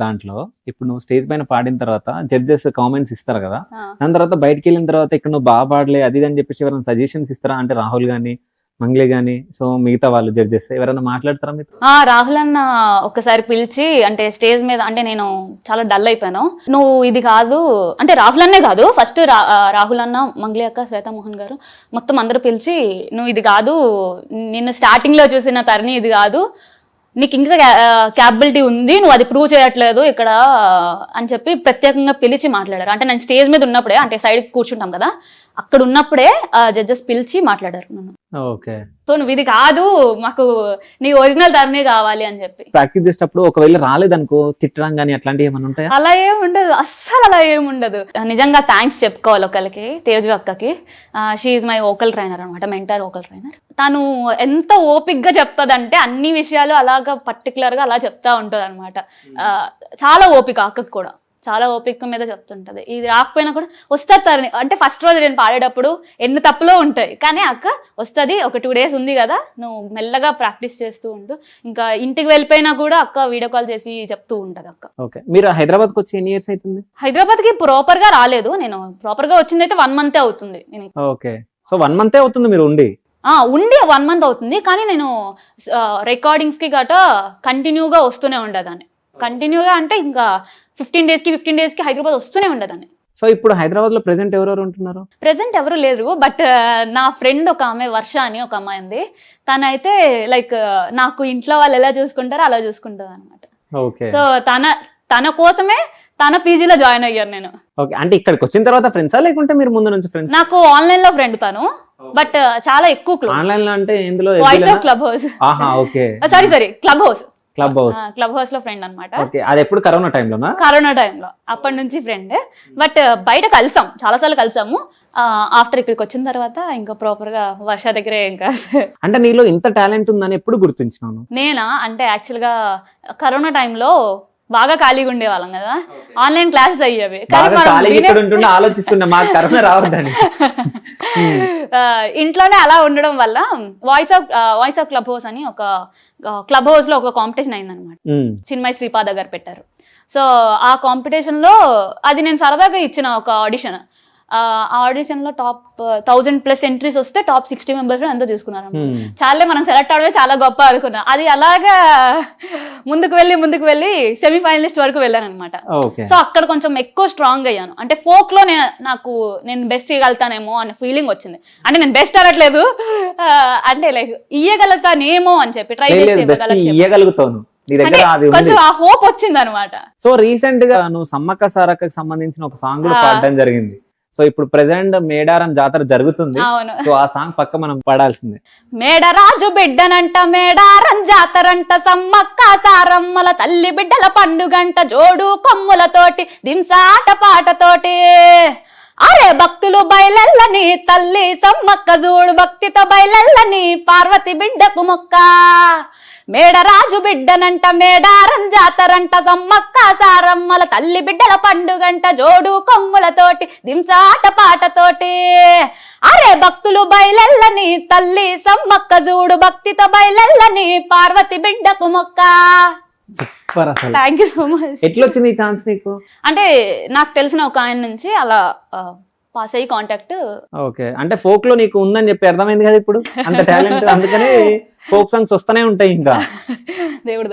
A: దాంట్లో ఇప్పుడు నువ్వు స్టేజ్ పైన పాడిన తర్వాత జడ్జెస్ కామెంట్స్ ఇస్తారు కదా, దాని తర్వాత బయటకు వెళ్ళిన తర్వాత ఇక్కడ నువ్వు బాగా పాడలే అది అని చెప్పేసి ఎవరైనా సజెషన్స్ ఇస్తారా? అంటే రాహుల్ గానీ మంగ్లీ గానీ సో మిగతా వాళ్ళు జడ్జెస్ ఎవరైనా మాట్లాడతారా మీరు?
B: రాహుల్ అన్న ఒకసారి పిలిచి అంటే స్టేజ్ మీద అంటే నేను చాలా డల్ అయిపోయాను, నువ్వు ఇది కాదు అంటే రాహుల్ అన్నే కాదు, ఫస్ట్ రాహుల్ అన్న, మంగ్లీ అక్క, శ్వేతామోహన్ గారు మొత్తం అందరూ పిలిచి నువ్వు ఇది కాదు, నిన్ను స్టార్టింగ్ లో చూసిన తరుణి ఇది కాదు, నీకు ఇంకా క్యాపబిలిటీ ఉంది, నువ్వు అది ప్రూవ్ చేయట్లేదు ఇక్కడ అని చెప్పి ప్రత్యేకంగా పిలిచి మాట్లాడారు. అంటే నేను స్టేజ్ మీద ఉన్నప్పుడే అంటే సైడ్ కూర్చుంటాం కదా, అక్కడ ఉన్నప్పుడే జడ్జెస్ పిలిచి మాట్లాడారు నన్ను.
A: ఓకే,
B: సో నువ్వు ఇది కాదు, మాకు నీ ఒరిజినల్ తరుణి కావాలి అని చెప్పి. ప్రాక్టీస్
A: చేసేటప్పుడు ఒకవేళ రాలేదనుకో తిట్టడం కానీ అట్లాంటివి ఏమైనా ఉంటాయా?
B: అలా ఏముండదు, అస్సలు అలా ఏముండదు. నిజంగా థ్యాంక్స్ చెప్పుకోవాలి ఒకరికి, తేజు అక్కకి. She is my vocal trainer అనమాట, మెంటర్ వోకల్ ట్రైనర్. తను ఎంత ఓపిక్గా చెప్తుందంటే అన్ని విషయాలు అలాగా పర్టికులర్ గా అలా చెప్తా ఉంటది అనమాట. చాలా ఓపిక అక్కకి కూడా, చాలా ఓపిక మీద చెప్తుంటది. ఇది రాకపోయినా కూడా వస్తుంది తరుణి అంటే ఫస్ట్ రోజు నేను పాడేటప్పుడు ఎన్ని తప్పులో ఉంటాయి, కానీ అక్క వస్తుంది, ఒక 2 days ఉంది కదా, నువ్వు మెల్లగా ప్రాక్టీస్ చేస్తూ ఉండు, ఇంకా ఇంటికి వెళ్ళిపోయినా కూడా అక్క వీడియో కాల్ చేసి చెప్తూ ఉంటది అక్క.
A: ఓకే, మీరు హైదరాబాద్ కి వచ్చి ఎన్ని ఇయర్స్ అవుతుంది?
B: హైదరాబాద్ కి ప్రాపర్ గా రాలేదు నేను, ప్రాపర్ గా వచ్చింది అయితే 1 month అవుతుంది.
A: ఓకే, సో 1 month అవుతుంది మీరు ఉండి
B: 1 month అవుతుంది, కానీ నేను రికార్డింగ్స్ కి గట కంటిన్యూగా వస్తూనే ఉండేదాన్ని. కంటిన్యూగా అంటే ఇంకా 15 days కి హైదరాబాద్ వస్తూనే ఉండేదాన్ని.
A: సో ఇప్పుడు హైదరాబాద్ లో ప్రెసెంట్ ఎవరెవరు ఉంటున్నారు?
B: ప్రెసెంట్ ఎవరు లేరు, బట్ నా ఫ్రెండ్ ఒక ఆమె, వర్ష అని ఒక అమ్మాయి ఉంది, తనైతే లైక్ నాకు ఇంట్లో వాళ్ళు ఎలా చూసుకుంటారో అలా చూసుకుంటుంది అనమాట. సో తన కోసమే తన పీజీలో జాయిన్ అయ్యాను నేను.
A: ఓకే, అంటే ఇక్కడికి వచ్చిన తర్వాత ఫ్రెండ్సా లేకుంటే మీరు ముందు నుంచి ఫ్రెండ్స్?
B: నాకు ఆన్లైన్ లో ఫ్రెండ్ తను, బట్ చాలా ఎక్కువ క్లోజ్.
A: ఆన్లైన్ లో అంటే ఎందులో?
B: Voice of club house.
A: Okay,
B: sorry club house
A: club house
B: లో ఫ్రెండ్ అనమాట.
A: అది ఎప్పుడు కరోనా టైంలోనా?
B: కరోనా టైంలో, అప్పటి నుంచి ఫ్రెండ్. బట్ బయట కలిసాం, చాలా సార్లు కలిసాము. ఆఫ్టర్ ఇక్కడికి వచ్చిన తర్వాత ఇంకా ప్రాపర్ గా వర్ష దగ్గరే ఇంకా.
A: అంటే నీలో ఇంత టాలెంట్ ఉందని ఎప్పుడు గుర్తించినాను?
B: నేనా అంటే యాక్చువల్ గా కరోనా టైంలో బాగా ఖాళీగా ఉండేవాళ్ళం కదా, ఆన్లైన్ క్లాసెస్ అయ్యేవి,
A: ఆలోచిస్తున్నా మాకు కరోనా రావద్దని.
B: ఇంట్లోనే అలా ఉండడం వల్ల వాయిస్ ఆఫ్ క్లబ్ హౌస్ అని ఒక క్లబ్ హౌస్ లో ఒక కాంపిటీషన్ అయిందనమాట, చిన్మయ్ శ్రీపాద గారు పెట్టారు. సో ఆ కాంపిటీషన్ లో అది నేను సరదాగా ఇచ్చిన ఒక ఆడిషన్. ఆ ఆడిషన్ లో టాప్ 1000+ ఎంట్రీస్ వస్తే టాప్ 60 members ఎంతో తీసుకున్నారు. చాలే మనం సెలెక్ట్ అవడమే చాలా గొప్ప అనుకున్నా. అది అలాగా ముందుకు వెళ్ళి సెమీఫైనలిస్ట్ వరకు వెళ్ళాను అనమాట. సో అక్కడ కొంచెం ఎక్కువ స్ట్రాంగ్ అయ్యాను. అంటే ఫోక్ లో నేను బెస్ట్ ఇవ్వగలుగుతానేమో అనే ఫీలింగ్ వచ్చింది. అంటే నేను బెస్ట్ అనట్లేదు, అంటే లైక్ ఇయ్యగలుగుతానేమో అని చెప్పి ట్రై
A: చేయగలుగుతాను,
B: కొంచెం ఆ హోప్ వచ్చింది అనమాట.
A: సో రీసెంట్ గా నువ్వు సమ్మక్క సారక్కకి సంబంధించిన ఒక సాంగ్ కూడా పాడడం జరిగింది. సో ఇప్పుడు ప్రెసెంట్ మేడారం జాతర జరుగుతుంది, సో ఆ సాంగ్ పక్క మనం పాడాల్సిందే.
B: మేడరాజు బిడ్డనంట మేడారం జాతరంట, సమ్మక్క సారమ్మల తల్లి బిడ్డల పండుగంట, జోడు కొమ్ములతోటి దింసాట పాటతోటి, అరే భక్తులు బయలెల్లని తల్లి సమ్మక్క జోడు, భక్తితో బయలెల్లని పార్వతి బిడ్డకు మొక్క, మేడరాజు బిడ్డనంట మేడారం జాతరంట, సమ్మక్క సారమ్మల తల్లి బిడ్డల పండుగంట, జోడు కొమ్ములతోటి దింసాట పాటతోటి, అరే భక్తులు బయలెల్లని తల్లి సమ్మక్క జూడు, భక్తితో బయలెల్లని పార్వతి బిడ్డకు మొక్క.
A: సూపర్, అసలు
B: థ్యాంక్ యూ సో మచ్.
A: ఎట్లా వచ్చింది ఈ ఛాన్స్ నీకు?
B: అంటే నాకు తెలిసిన ఒక ఆయన నుంచి అలా పాస్ అయ్యి కాంటాక్ట్.
A: ఓకే, అంటే ఫోక్ లో నీకు ఉందని చెప్పి అర్థమైంది కదా ఇప్పుడు అంత టాలెంట్, అందుకని ఫోక్ సాంగ్స్ వస్తూనే ఉంటాయి. ఇంకా దేవుడి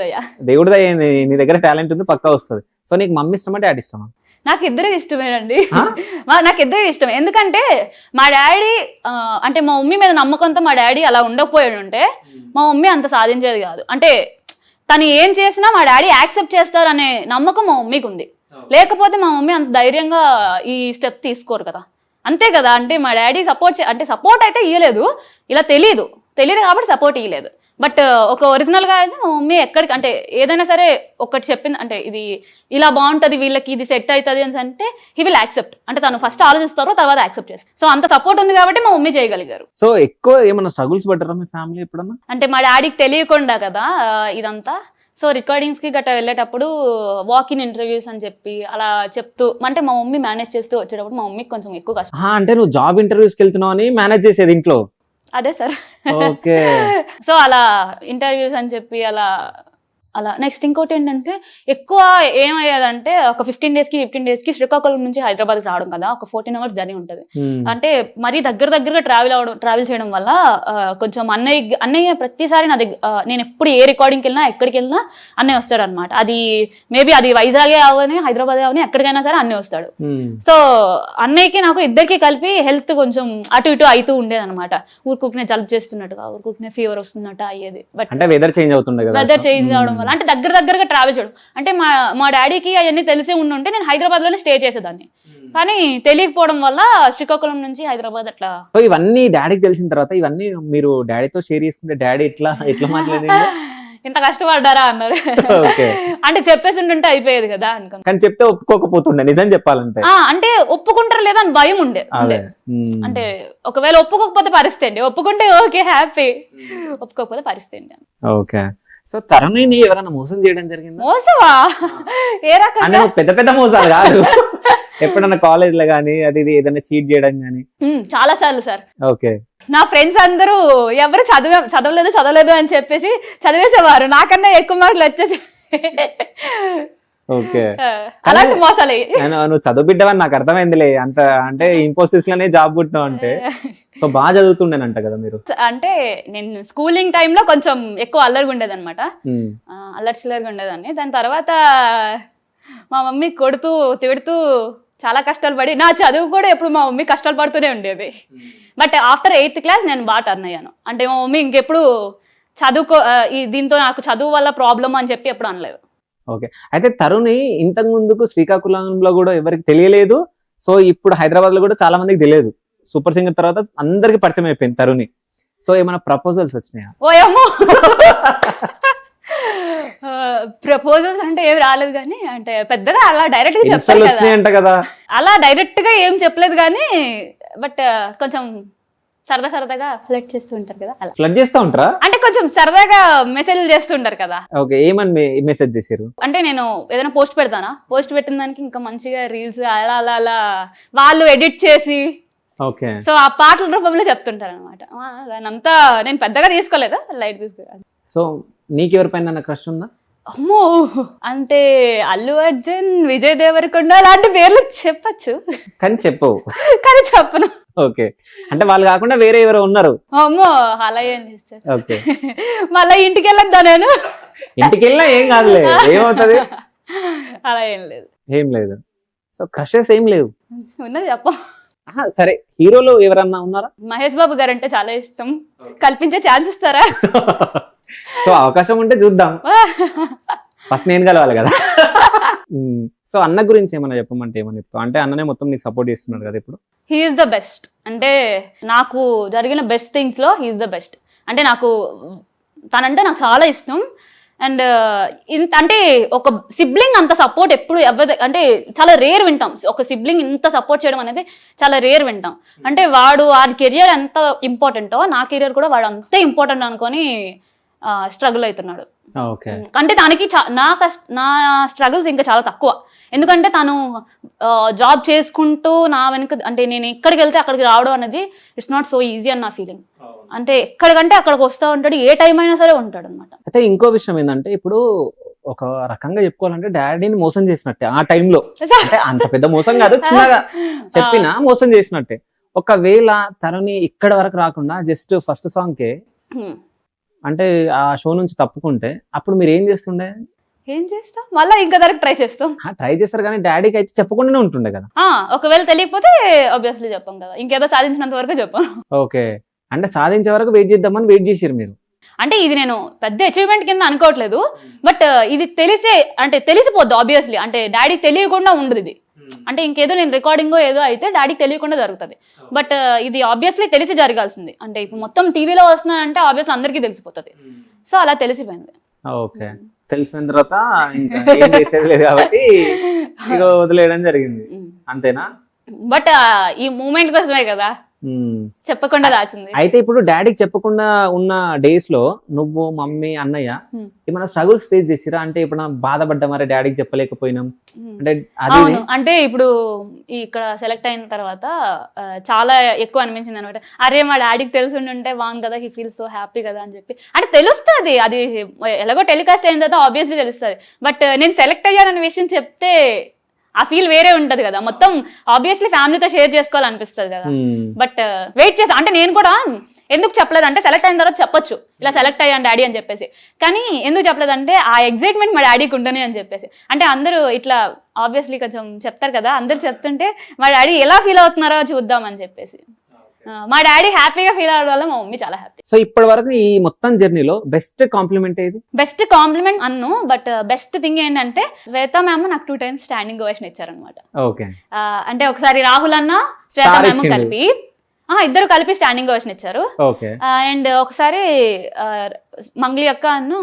A: దయ నీ దగ్గర టాలెంట్ ఉంది, పక్కా వస్తుంది. సో నీకు మమ్మీ ఇష్టమా డాడీ ఇష్టమా?
B: నాకు ఇద్దరు ఇష్టమేనండి, నాకు ఇద్దరు ఇష్టం. ఎందుకంటే మా డాడీ అంటే మా మమ్మీ మీద నమ్మకంతో మా డాడీ అలా ఉండకపోయాడు ఉంటే మా మమ్మీ అంత సాధించేది కాదు. అంటే తను ఏం చేసినా మా డాడీ యాక్సెప్ట్ చేస్తారనే నమ్మకం మా మమ్మీకి ఉంది. లేకపోతే మా మమ్మీ అంత ధైర్యంగా ఈ స్టెప్ తీసుకోరు కదా, అంతే కదా. అంటే మా డాడీ సపోర్ట్ అయితే ఇవ్వలేదు, ఇలా తెలియదు కాబట్టి సపోర్ట్ ఇవ్వలేదు. బట్ ఒక ఒరిజినల్ గా అయితే మా మమ్మీ ఎక్కడికి అంటే ఏదైనా సరే ఒకటి చెప్పింది అంటే ఇది ఇలా బాగుంటది వీళ్ళకి ఇది సెట్ అవుతుంది అని అంటే హీ విల్ యాక్సెప్ట్ అంటే తను ఫస్ట్ ఆలోచిస్తారు తర్వాత యాక్సెప్ట్ చేస్తారు. సో అంత సపోర్ట్ ఉంది కాబట్టి మా మమ్మీ చేయగలిగారు.
A: సో ఎక్కువ ఏమైనా స్ట్రగుల్స్ పడ్డారా మీ ఫ్యామిలీ ఎప్పుడన్నా?
B: అంటే మా డాడీకి తెలియకుండా కదా ఇదంతా. సో రికార్డింగ్స్ కి గట్రా వెళ్ళేటప్పుడు వాక్ ఇన్ ఇంటర్వ్యూస్ అని చెప్పి అలా చెప్తూ అంటే మా మమ్మీ మేనేజ్ చేస్తూ వచ్చేటప్పుడు మా మమ్మీకి కొంచెం ఎక్కువ కష్టం.
A: అంటే నువ్వు జాబ్ ఇంటర్వ్యూస్కి వెళ్తున్నావు అని మేనేజ్ చేసేది ఇంట్లో?
B: అదే సార్.
A: ఓకే.
B: సో అలా ఇంటర్వ్యూస్ అని చెప్పి అలా నెక్స్ట్ ఇంకోటి ఏంటంటే ఎక్కువ ఏమయ్యేదంటే ఒక 15 days కి శ్రీకాకుళం నుంచి హైదరాబాద్కి రావడం కదా, ఒక 14 hours జర్నీ ఉంటుంది. అంటే మరీ దగ్గరగా ట్రావెల్ చేయడం వల్ల కొంచెం అన్నయ్య ప్రతిసారి నా దగ్గర నేను ఎప్పుడు ఏ రికార్డింగ్కి వెళ్ళినా ఎక్కడికి వెళ్ళినా అన్నయ్య వస్తాడు అనమాట. అది మేబీ అది వైజాగే అవని హైదరాబాద్ అవని ఎక్కడికైనా సరే అన్నయ్య వస్తాడు. సో అన్నయ్యకి నాకు ఇద్దరికి కలిపి హెల్త్ కొంచెం అటు ఇటు అవుతూ ఉండేది అనమాట. ఊరుకునే జలుబు చేస్తున్నట్టుగా ఊరుకునే ఫీవర్ వస్తున్నట్టు అయ్యేది. బట్
A: అంటే వెదర్ చేంజ్ అవుతుండే కదా,
B: వెదర్ చేంజ్ అవడం అంటే దగ్గరగా ట్రావెల్ చేయడం అంటే మా డాడీకి అవన్నీ తెలిసే ఉండుంటే నేను హైదరాబాద్ లోనే స్టే చేసేదాన్ని. కానీ తెలియకపోవడం వల్ల శ్రీకాకుళం నుంచి హైదరాబాద్ అట్లా.
A: సో ఇవన్నీ డాడీకి తెలిసిన తర్వాత ఇవన్నీ మీరు డాడీతో షేర్ చేసుకుంటే డాడీ ఎట్లా మాట్లాడిండు?
B: ఇంత కష్టపడ్డారా అన్నారు. అంటే చెప్పేసి ఉంటుంటే అయిపోయేది కదా అనుకో.
A: కానీ చెప్తే ఒప్పుకోకపోతుండే నిజం చెప్పాలంటే.
B: అంటే ఒప్పుకుంటారు లేదా అని భయం ఉండే. అంటే ఒకవేళ ఒప్పుకోకపోతే పరిస్థితి అండి, ఒప్పుకుంటే ఓకే హ్యాపీ, ఒప్పుకోకపోతే పరిస్థితి అండి.
A: ఓకే. సో తరుణిని ఎవరైనా మోసం చేయడం జరిగింది?
B: మోసమా? ఏ రకంగా?
A: పెద్ద మోసాలు కాదు, ఎప్పుడన్నా కాలేజ్ లో గానీ అది ఏదైనా చీట్ చేయడం గానీ?
B: చాలా సార్లు సార్.
A: ఓకే.
B: నా ఫ్రెండ్స్ అందరూ ఎవరు చదవలేదు అని చెప్పేసి చదివేసేవారు, నాకన్నా ఎక్కువ మార్కులు వచ్చేసి.
A: ఓకే.
B: అలాంటి మోసాలే.
A: నువ్వు చదువు బిడ్డవని నాకు అర్థమైందిలే, అంత అంటే ఇన్ఫోసిస్ లోనే జాబ్ పుట్టినావు అంటే. సో బాగా చదువుతుండేనంట కదా మీరు?
B: అంటే నేను స్కూలింగ్ టైంలో కొంచెం ఎక్కువ అల్లరిగా ఉండేది అనమాట, అల్లరిచిల్లరిగా ఉండేదాన్ని. దాని తర్వాత మా మమ్మీ కొడుతూ తిడుతూ చాలా కష్టాలు పడి నా చదువు కూడా ఎప్పుడు మా మమ్మీ కష్టాలు పడుతూనే ఉండేది. బట్ ఆఫ్టర్ 8th class నేను బాగా టర్న్ అయ్యాను. అంటే మా మమ్మీ ఇంకెప్పుడు దీంతో నాకు చదువు వల్ల ప్రాబ్లమ్ అని చెప్పి ఎప్పుడు అనలేదు.
A: ఓకే. అయితే తరుణి ఇంతకు ముందుకు శ్రీకాకుళంలో కూడా ఎవరికి తెలియలేదు, సో ఇప్పుడు హైదరాబాద్ లో కూడా చాలా మందికి తెలియదు. సూపర్ సింగర్ తర్వాత అందరికి పరిచయం అయిపోయింది తరుణి. సో ఏమైనా ప్రపోజల్స్ వచ్చినాయా?
B: ఓయమ్మో, ప్రపోజల్స్ అంటే ఏమి రాలేదు కానీ అంటే పెద్దగా అలా డైరెక్ట్ గా చెప్పారు
A: కదా, అలా
B: డైరెక్ట్ గా ఏం చెప్పలేదు కానీ బట్ కొంచెం సరదాగా ఫ్లడ్ చేస్తూ ఉంటారు కదా, అలా
A: ఫ్లడ్ చేస్తూ ఉంటారా? అంటే
B: కొంచెం సరదాగా మెసేజ్ చేస్తుంటారు కదా.
A: ఓకే. ఏమని మెసేజ్ చేశారు?
B: అంటే నేను ఏదైనా పోస్ట్ పెడతానా, పోస్ట్ పెట్టిన దానికి ఇంకా మంచిగా రీల్స్ అలా వాళ్ళు ఎడిట్ చేసి
A: ఓకే.
B: సో ఆ పాటల రూపంలో చెప్తుంటారు అనమాట. దాని అంతా నేను పెద్దగా తీసుకోలేదు, లైట్ తీసుకోలేదు.
A: సో నీకెవరిపైన క్రష్ ఉందా?
B: అమ్మో, అంటే అల్లు అర్జున్, విజయ్ దేవరకొండ అలాంటి పేర్లు చెప్పచ్చు
A: కానీ చెప్పవు.
B: కానీ చెప్పను.
A: ఓకే. అంటే వాళ్ళు కాకుండా వేరే ఎవరో ఉన్నారు?
B: అమ్మో అలా ఏం లేదు.
A: ఓకే.
B: మళ్ళీ ఇంటికి వెళ్ళొద్దా? నేను
A: ఇంటికి వెళ్ళినా ఏం కాదులే, ఏమవుతుంది?
B: అలా ఏం లేదు.
A: సో క్రషెస్ ఏం లేవు?
B: ఉన్నది చెప్ప.
A: సరే, హీరోలు ఎవరన్నా ఉన్నారా?
B: మహేష్ బాబు గారు అంటే చాలా ఇష్టం, కల్పించే ఛాన్స్ ఇస్తారా?
A: సో అవకాశం ఉంటే చూద్దాం, ఫస్ట్ నేను కలవాలి కదా. సో అన్న గురించి ఏమన్నా చెప్పమంటే ఏమని చెప్తావు? అంటే అన్ననే మొత్తం నీకు సపోర్ట్ చేస్తున్నాడు కదా ఇప్పుడు.
B: He is the best. అంటే నాకు జరిగిన బెస్ట్ థింగ్స్ లో హీఈస్ ద బెస్ట్. అంటే తనంటే నాకు చాలా ఇష్టం. అండ్ అంటే ఒక సిబ్లింగ్ అంత సపోర్ట్ ఎప్పుడు అంటే చాలా రేర్ వింటాం. ఒక సిబ్లింగ్ ఇంత సపోర్ట్ చేయడం అనేది చాలా రేర్ వింటాం. అంటే వాడి కెరియర్ ఎంత ఇంపార్టెంటో నా కెరియర్ కూడా వాడు అంతే ఇంపార్టెంట్ అనుకొని స్ట్రగుల్ అవుతున్నాడు. అంటే దానికి నా స్ట్రగుల్స్ ఇంకా చాలా తక్కువ. ఎందుకంటే తను జాబ్ చేసుకుంటూ నా వెనుక అంటే నేను ఎక్కడికి వెళ్తే అక్కడికి రావడం అనేది ఇట్స్ నాట్ సో ఈజీ అని నా ఫీలింగ్. అంటే ఎక్కడికంటే అక్కడికి వస్తూ ఉంటాడు, ఏ టైం అయినా సరే ఉంటాడు అనమాట.
A: అయితే ఇంకో విషయం ఏంటంటే ఇప్పుడు ఒక రకంగా చెప్పుకోవాలంటే డాడీని మోసం చేసినట్టే ఆ టైంలో. అంటే అంత పెద్ద మోసం కాదు, చిన్నగా చెప్పినా మోసం చేసినట్టే. ఒకవేళ తరుణి ఇక్కడ వరకు రాకుండా జస్ట్ ఫస్ట్ సాంగ్ కే అంటే ఆ షో నుంచి తప్పుకుంటే అప్పుడు మీరు ఏం చేస్తుండే?
B: ఏం చేస్తాం, మళ్ళీ ఇంకా దగ్గర ట్రై
A: చేస్తారు కానీ డాడీకి అయితే చెప్పకుండానే ఉంటుండే కదా.
B: ఒకవేళ తెలియకపోతే ఆబ్వియస్లీ చెప్పాం కదా, ఇంకేదో సాధించినంత వరకు చెప్పాం.
A: ఓకే. అంటే సాధించే వరకు వెయిట్ చేద్దామని వెయిట్ చేసారు మీరు?
B: అంటే ఇది నేను పెద్ద అచీవ్మెంట్ కింద అనుకోవట్లేదు, బట్ ఇది తెలిసిపోద్ది ఆబ్వియస్లీ. అంటే డాడీకి తెలియకుండా ఉండదు ఇది. అంటే ఇంకేదో నేను రికార్డింగో ఏదో అయితే డాడీకి తెలియకుండా జరుగుతుంది. బట్ ఇది ఆబ్వియస్లీ తెలిసి జరగాల్సింది. అంటే ఇప్పుడు మొత్తం టీవీలో వస్తున్నాయంటే ఆబ్వియస్లీ అందరికీ తెలిసిపోతుంది. సో అలా తెలిసిపోయింది.
A: ఓకే, తెలిసిన తర్వాత ఇంకా ఏం చేసేది లేదు కాబట్టి ఇక వదిలేయడం జరిగింది, అంతేనా?
B: బట్ ఈ మూమెంట్ కోసమే కదా చెప్పకుండా దాచింది.
A: అయితే ఇప్పుడు డాడీకి చెప్పకుండా ఉన్న డేస్ లో నువ్వు, మమ్మీ, అన్నయ్య ఏమైనా స్ట్రగుల్స్ ఫేస్ చేసిరా? అంటే ఇప్పుడు బాధపడ్డా మరి డాడీకి చెప్పలేకపోయినాం అంటే అది?
B: అవును, అంటే ఇప్పుడు ఇక్కడ సెలెక్ట్ అయిన తర్వాత చాలా ఎక్కువ అనిపించింది అనమాట. అరే మా డాడీకి తెలిసి ఉంటే బాగుంది కదా, హీ ఫీల్ సో హ్యాపీ కదా అని చెప్పి. అంటే తెలుస్తుంది, అది ఎలాగో టెలికాస్ట్ అయిన తర్వాత ఆబ్వియస్లీ తెలుస్తుంది. బట్ నేను సెలెక్ట్ అయ్యాననే విషయం చెప్తే ఆ ఫీల్ వేరే ఉంటది కదా, మొత్తం ఆబ్వియస్లీ ఫ్యామిలీతో షేర్ చేసుకోవాలనిపిస్తుంది కదా. బట్ వెయిట్ చేసా, అంటే నేను కూడా ఎందుకు చెప్పలేదు అంటే సెలెక్ట్ అయిన తర్వాత చెప్పొచ్చు ఇలా సెలెక్ట్ అయ్యాను డాడీ అని చెప్పేసి, కానీ ఎందుకు చెప్పలేదంటే ఆ ఎగ్జైట్మెంట్ మా డాడీకి ఉండని అని చెప్పేసి. అంటే అందరూ ఇట్లా ఆబ్వియస్లీ కొంచెం చెప్తారు కదా, అందరు చెప్తుంటే మా డాడీ ఎలా ఫీల్ అవుతున్నారో చూద్దామని చెప్పేసి. మా డాడీ హ్యాపీగా ఫీల్ అవడం వల్ల మా మమ్మీ చాలా హ్యాపీ.
A: సో ఇప్పటి వరకు ఈ మొత్తం జర్నీలో బెస్ట్ కాంప్లిమెంట్ ఏది?
B: బెస్ట్ కాంప్లిమెంట్ అన్ను, బట్ బెస్ట్ థింగ్ ఏంటంటే శ్వేత మ్యామ్ నాకు 2 times స్టాండింగ్ ఓవేషన్ ఇచ్చారనమాట.
A: ఓకే,
B: అంటే ఒకసారి రాహుల్ అన్న శ్వేత మ్యామ్ కలిపి ఇద్దరు కలిపి స్టాండింగ్ ఓవేషన్ ఇచ్చారు. అండ్ ఒకసారి మంగ్లీ అక్క అన్ను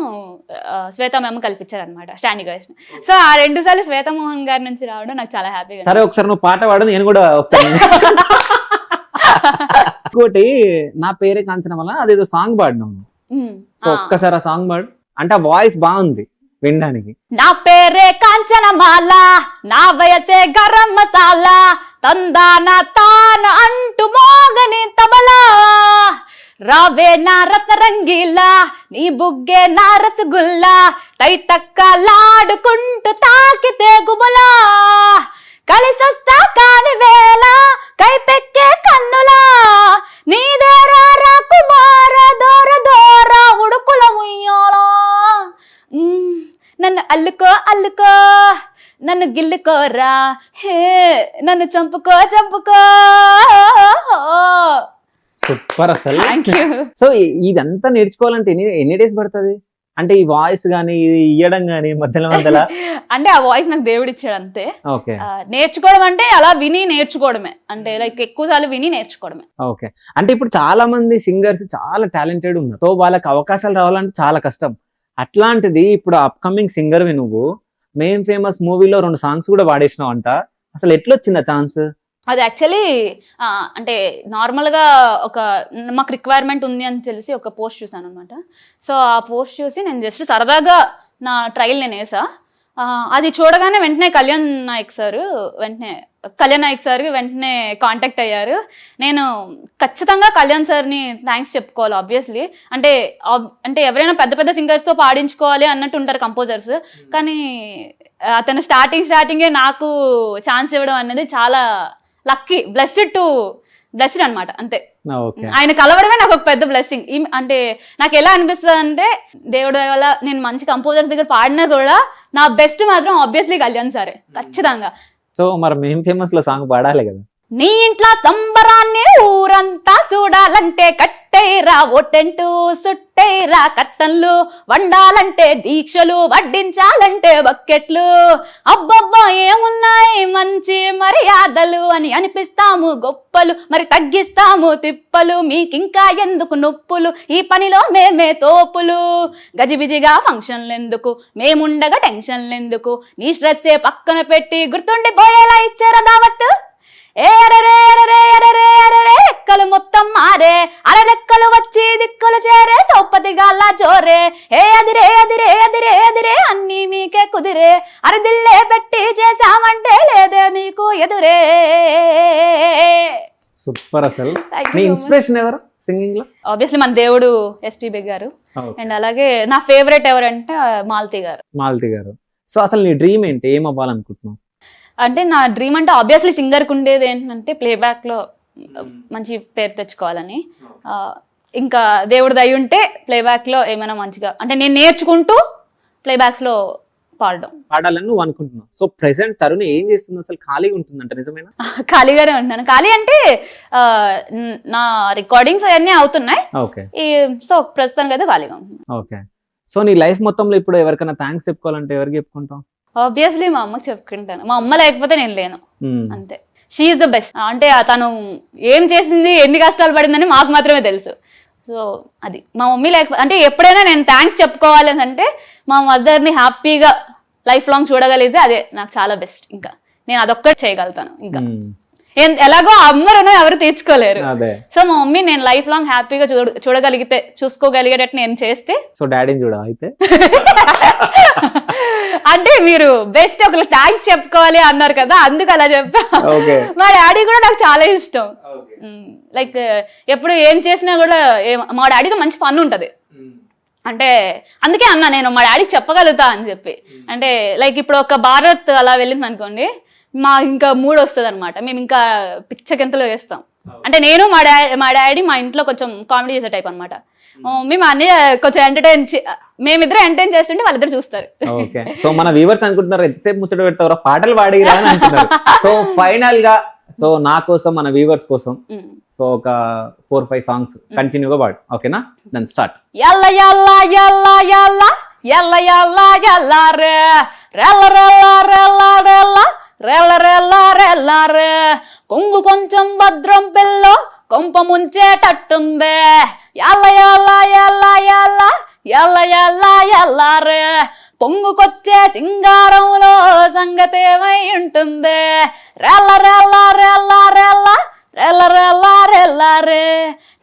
B: శ్వేత మ్యామ్ కల్పించారు అనమాట స్టాండింగ్ ఓవేషన్. సో ఆ 2 సార్లు శ్వేత మోహన్ గారి నుంచి రావడం నాకు చాలా హ్యాపీగా.
A: సరే ఒకసారి నువ్వు పాట పాడు, నేను కూడా ఒకసారి. ఇంకోటి నా పేరే కాంచన వల్ల అదేదో సాంగ్ పాడినావు, సో ఒక్కసారి ఆ సాంగ్ పాడు. అంటే ఆ వాయిస్ బాగుంది వినడానికి.
B: నా పేరే కాంచనమాల, నా వయసే గరం మసాలా, తందాన తాన అంటూ మోగని తబలా, రావే నా రసరంగీలా, నీ బుగ్గే నా రసగుల్లా, తైతక్కలాడుకుంటూ తాకితే గుబులా, కలిసొస్తా కాని వేళ కైపెక్కే కన్నులా, నీదేరా కుమార దోర దోర ఉడుకుల ఉయ్యాలా, నన్ను అల్లుకో అల్లుకో నన్ను గిల్లుకోరా, హే నన్ను చంపుకో చంపుకో.
A: సూపర్ అసలు. సో ఇదంతా నేర్చుకోవాలంటే ఎన్ని డేస్ పడుతుంది? అంటే ఈ వాయిస్ గానీ ఇది ఇయ్యడం గానీ మధ్యలో
B: అంటే ఆ వాయిస్ నాకు దేవుడు ఇచ్చాడు అంతే.
A: ఓకే,
B: నేర్చుకోవడం అంటే అలా విని నేర్చుకోవడమే, అంటే లైక్ ఎక్కువ సార్లు విని నేర్చుకోవడమే.
A: ఓకే, అంటే ఇప్పుడు చాలా మంది సింగర్స్ చాలా టాలెంటెడ్ ఉన్నారు, సో వాళ్ళకి అవకాశాలు రావాలంటే చాలా కష్టం. అట్లాంటిది ఇప్పుడు అప్కమింగ్ సింగర్ వి నువ్వు, మేం ఫేమస్ మూవీలో 2 songs కూడా పాడేసినావు అంట. అసలు ఎట్లొచ్చింది ఆ ఛాన్స్?
B: అది యాక్చువల్లీ అంటే నార్మల్గా మాకు రిక్వైర్మెంట్ ఉంది అని తెలిసి ఒక పోస్ట్ చూసాను అనమాట. సో ఆ పోస్ట్ చూసి నేను జస్ట్ సరదాగా నా ట్రయల్ నేను వేసా. అది చూడగానే వెంటనే కళ్యాణ్ నాయక్ సార్ వెంటనే కాంటాక్ట్ అయ్యారు. నేను ఖచ్చితంగా కళ్యాణ్ సార్ని థ్యాంక్స్ చెప్పుకోవాలి ఆబ్వియస్లీ. అంటే ఎవరైనా పెద్ద పెద్ద సింగర్స్తో పాడించుకోవాలి అన్నట్టు ఉంటారు కంపోజర్స్, కానీ అతను స్టార్టింగే నాకు ఛాన్స్ ఇవ్వడం అనేది చాలా లక్కీ, బ్లెస్డ్ అనమాట అంతే. ఆయన కలవడమే నాకు ఒక పెద్ద బ్లెస్సింగ్. అంటే నాకు ఎలా అనిపిస్తుంది అంటే దేవుడి వల్ల నేను మంచి కంపోజర్స్ దగ్గర పాడినా కూడా నా బెస్ట్ మాత్రం ఆబ్వియస్లీ కళ్యాణ్ సారే ఖచ్చితంగా.
A: సో మరి మేం ఫేమస్ లో సాంగ్ పాడాలి కదా.
B: నీ ఇంట్లో సంబరాన్ని ఊరంతా చూడాలంటే కట్టేరా ఓటెంటు, సుట్టేరా కట్టన్లు, వండాలంటే దీక్షలు, వడ్డించాలంటే బకెట్లు, అబ్బబ్బా ఏమున్నాయి మంచి మర్యాదలు అని అనిపిస్తాము గొప్పలు, మరి తగ్గిస్తాము తిప్పలు, మీకింకా ఎందుకు నొప్పులు, ఈ పనిలో మేమే తోపులు, గజిబిజిగా ఫంక్షన్లు ఎందుకు, మేముండగా టెన్షన్లు ఎందుకు, నీ స్ట్రెస్సే పక్కన పెట్టి గుర్తుండిపోయేలా ఇచ్చారా దావత్తు, లెక్కలు మొత్తం మారే, అరలెక్కలు వచ్చి దిక్కులు చేరే, సౌపతిగాల్లా జోరే, అదిరే అన్నీ మీకే కుదిరే, అరదిల్లే పెట్టి చేసామంటే లేదే మీకు ఎదురే.
A: సూపర్ అసలు. మీ ఇన్స్పిరేషన్ ఎవరు సింగింగ్ లో?
B: ఆబ్వియస్లీ మన దేవుడు ఎస్పీబీ గారు, అండ్ అలాగే నా ఫేవరెట్ ఎవరంటే మాలతి గారు. సో అసలు నీ డ్రీమ్ ఏంటి, ఏం అవ్వాలనుకుంటున్నావు? అంటే నా డ్రీమ్ అంటే ఆబ్వియస్లీ సింగర్కి ఉండేది ఏంటంటే ప్లేబ్యాక్లో మంచి పేరు తెచ్చుకోవాలని. ఇంకా దేవుడి దయ ఉంటే ప్లేబ్యాక్లో ఏమైనా మంచిగా అంటే నేను నేర్చుకుంటూ ప్లేబ్యాక్స్లో
A: పాడాలని నువ్వు అనుకుంటున్నావు. సో ప్రెసెంట్ తరుణ్ ఏం చేస్తుంది అసలు? ఖాళీగా ఉంటుందంట, నిజమేనా?
B: ఖాళీగానే ఉంటున్నాను. ఖాళీ అంటే నా రికార్డింగ్స్ అవన్నీ అవుతున్నాయి. సో ప్రస్తుతానికి అయితే ఖాళీగా ఉంటున్నాను.
A: ఓకే, సో నీ లైఫ్ మొత్తంలో ఇప్పుడు ఎవరికైనా థ్యాంక్స్ చెప్పుకోవాలంటే ఎవరికి చెప్పుకుంటావు?
B: ఆబ్వియస్లీ మా అమ్మకి చెప్పుకుంటాను. మా అమ్మ లేకపోతే నేను లేను. అంతే. She is the best. అంటే తను ఏం చేసింది, ఎన్ని కష్టాలు పడిందని మాకు మాత్రమే తెలుసు. సో అది మా మమ్మీ లేకపోతే, అంటే ఎప్పుడైనా నేను థ్యాంక్స్ చెప్పుకోవాలి అని అంటే మా మదర్ని హ్యాపీగా లైఫ్ లాంగ్ చూడగలిగితే అదే నాకు చాలా బెస్ట్. ఇంకా నేను అదొక్కటి చేయగలుగుతాను. ఇంకా ఎలాగో అమ్మ రుణం ఎవరు తీర్చుకోలేరు. సో మా మమ్మీ నేను లైఫ్ లాంగ్ హ్యాపీగా చూడగలిగితే, చూసుకోగలిగేటట్టు నేను చేస్తే.
A: సో డాడీని చూడ అయితే
B: అంటే మీరు బెస్ట్ ఒకరు థ్యాంక్స్ చెప్పుకోవాలి అన్నారు కదా, అందుకు అలా చెప్పా. మా డాడీ కూడా నాకు చాలా ఇష్టం. లైక్ ఎప్పుడు ఏం చేసినా కూడా మా డాడీతో మంచి ఫన్ ఉంటది. అంటే అందుకే అన్నా నేను మా డాడీకి చెప్పగలుగుతా అని చెప్పి. అంటే లైక్ ఇప్పుడు ఒక భారత్ అలా వెళ్ళింది అనుకోండి, మా ఇంకా మూడ్ వస్తుంది అనమాట. మేము ఇంకా పిచ్చకెంతలో వేస్తాం. అంటే నేను మా డాడీ మా ఇంట్లో కొంచెం కామెడీ చేసే టైప్ అనమాట. మేము అన్ని కొంచెం మేమిద్దరు ఎంటర్టైన్ చేస్తుంటే వాళ్ళిద్దరు చూస్తారు.
A: ఓకే. సో మన వ్యూవర్స్ అనుకుంటున్నారు ఎంతసేపు ముచ్చట పెడతారు, పాటలు పాడిరా అని అంటున్నారు. సో ఫైనల్ గా సో నా కోసం, మన వ్యూవర్స్ కోసం సో ఒక 4-5 సాంగ్స్ కంటిన్యూగా పాడు. ఓకేనా? Then start.
B: యల్ల యల్ల యల్ల యల్ల యల్ల యల్ల యల్ల రే రెల్ల రెల్ల రెల్ల రెల్ల రెల్ల రెల్ల రెల్ల రే కొంగు కొంచెం భద్రం పిల్లో కొంప ముంచేటట్టుందే యల్ల యల్ల యల్ల యల్ల యల్ల యల్ల యల్ల రే పొంగుకొచ్చే సింగారంలో సంగతేమై ఉంటుంది రెల్ల రెల్ల రెల్ల రెల్ల రెల్ల రెల్ల రెల్ల రే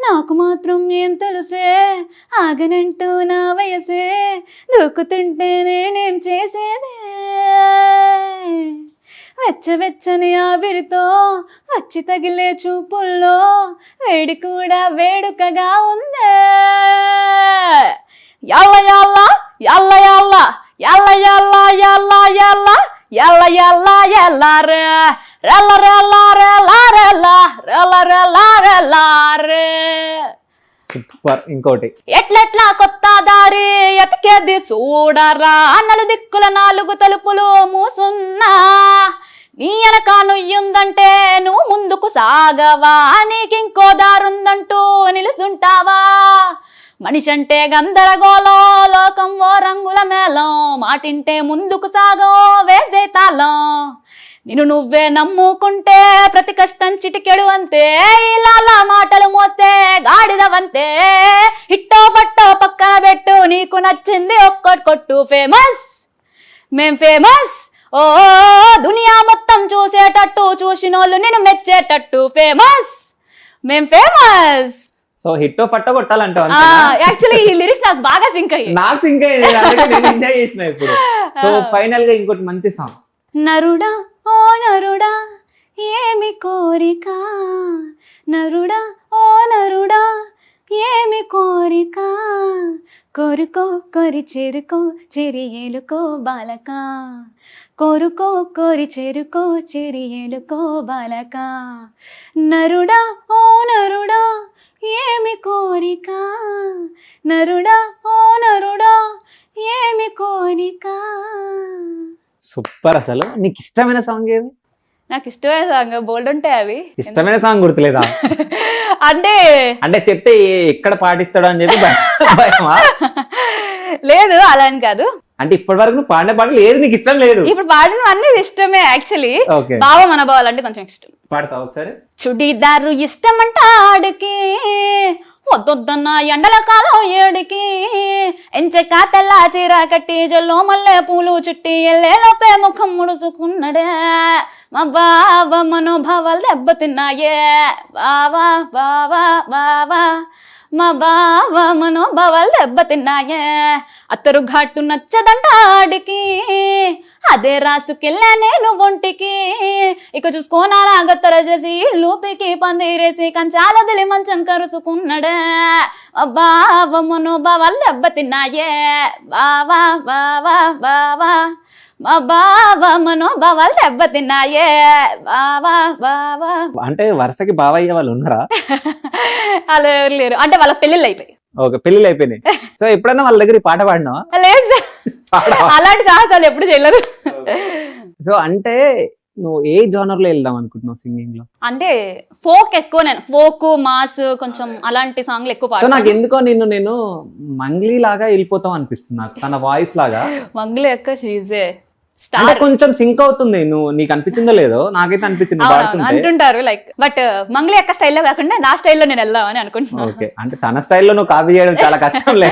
B: నాకు మాత్రం ఏం తెలుసే ఆగనంటూ నా వయసే దూకుతుంటే నేనేం చేసేదే వెచ్చవెచ్చని ఆవిరితో వచ్చి తగిలే చూపుల్లో వేడి కూడా వేడుకగా ఉందే యల్ల యల్ల యల్ల యల్ల యల్ల యల్ల యల్ల యల్ల యల్ల యల్ల యల్ల రే రెల్ల రెల్ల రెల్ల రెల్ల రెల్ల రెల్ల రెల్ల రే.
A: సూపర్. ఇంకోటి.
B: ఎట్లెట్లా కొత్త దారి ఎతికేది చూడరా నలు దిక్కుల 4 తలుపులు మూసున్నా నీ వెనక నుయ్యుందంటే నువ్వు ముందుకు సాగవా నీకింకో దారుందంటూ నిలుసుంటావా మనిషి అంటే గందరగోళం లోకం ఓ రంగుల మేళం మాటింటే ముందుకు సాగో వేసే తాళం నిన్ను నువ్వే నమ్ముకుంటే ప్రతి కష్టం చిటికెడు అంతే ఇలా మాటలు మోస్తే గాడిదవంతే హిట్టో పట్టో పక్కన పెట్టు నీకు నచ్చింది ఒక్కటి కొట్టు ఫేమస్ మేం ఫేమస్ ఓ దునియా మొత్తం చూసేటట్టు చూసినోళ్ళు నేను మెచ్చేటట్టు ఫేమస్ మేం ఫేమస్.
A: సో హిట్ ఫట్టో కొట్టాలంటే
B: యాక్చువల్లీ ఈ లిరిక్స్ నాకు బాగా సింక్ అయ్యాయి.
A: నాకు సింక్ అయ్యింది, నేను ఎంజాయ్ చేసిన ఇప్పుడు. సో ఫైనల్ గా ఇంకోటి మంచి సాంగ్.
B: నరుడా ఓ నరుడా ఏమి కోరిక నరుడా ఓ నరుడా ఏమి కోరిక కోరుకో కోరి చేరుకో చెరి ఏలుకో బాలక కోరుకో కోరి చేరుకో చెరి ఏలుకో బాలక నరుడా ఓ నరుడా ఏమి కోరిక నరుడా ఓ నరుడా ఏమి కోరిక.
A: సూపర్. అసలు నీకు ఇష్టమైన సాంగ్ ఏది?
B: నాకు ఇష్టమైన సాంగ్ బోల్డ్ ఉంటాయి అవి.
A: ఇష్టమైన సాంగ్ గుర్తులేదా?
B: అంటే
A: చెప్తే ఎక్కడ పాటిస్తాడు అని చెప్పి భయమా?
B: లేదు అలా అని కాదు.
A: అంటే ఇప్పటి వరకు నువ్వు పాడిన పాటలు ఏది నీకు ఇష్టం లేదు?
B: ఇప్పుడు పాడిన అన్ని ఇష్టమే. యాక్చువల్లీ బావ మన బావాలంటే కొంచెం ఇష్టం.
A: పాడతావు ఒకసారి?
B: చుడీదారు ఇష్టమంట ఆడికి వద్దొద్దన్న ఎండల కాలం ఏడికి ఎంచెక్క తెల్ల చీర కట్టి జల్లో మల్లె పూలు చుట్టి ఎల్లేలోపే ముఖం ముడుచుకున్నాడే మా బావ మనోభావాలు దెబ్బతిన్నాయే బావా బావా బావా మా బావ మనోభావాలు దెబ్బతిన్నాయే అత్తరు ఘాటు నచ్చదంట ఆడికి అదే రాసుకెళ్ళా నేను ఒంటికి ఇక చూసుకోనా గత్తర చేసి లూపికి పందిరేసి కంచాల దిలి మంచం కరుసుకున్నాడే బావ మనోభావాలు దెబ్బతిన్నాయే బావా బావా బావా మా బావ మనోభావాలు దెబ్బతిన్నాయే బావా బావా.
A: అంటే వరుసకి బావ అయ్యే వాళ్ళు ఉన్నారా?
B: అలా ఎవరు లేరు. అంటే వాళ్ళ పెళ్ళిళ్ళు అయిపోయి.
A: ఓకే, పెళ్ళిళ్ళు అయిపోయినాయి. సో ఎప్పుడైనా వాళ్ళ దగ్గర పాట పాడినావా?
B: లేదు, అలాంటి సాహసాలు ఎప్పుడు చేయలేదు.
A: సో అంటే నువ్వు ఏ జోనర్ లో వెళ్దాం అనుకుంటున్నావు సింగింగ్ లో?
B: అంటే ఫోక్ ఎక్కువ, నేను ఫోక్ మాస్ కొంచెం అలాంటి సాంగ్లు ఎక్కువ పాడు.
A: సో నాకు ఎందుకో నేను మంగ్లీ లాగా వెళ్ళిపోతాం అనిపిస్తుంది నాకు, తన వాయిస్ లాగా.
B: మంగ్లీ ఎక్కువ షీజే
A: అంటే కొంచెం సింక్ అవుతుంది, నీకు అనిపించిందో లేదో, నాకైతే అనిపించింది పాడుతుంటే.
B: అంటుంటారు లైక్, బట్ మంగ్లీ అక్క స్టైల్లో కాకుండా నా స్టైల్లో నేను వెళ్దామని అనుకుంటున్నాను.
A: ఓకే, అంటే తన స్టైల్లో నువ్వు కాపీ చేయడం చాలా కష్టంలే.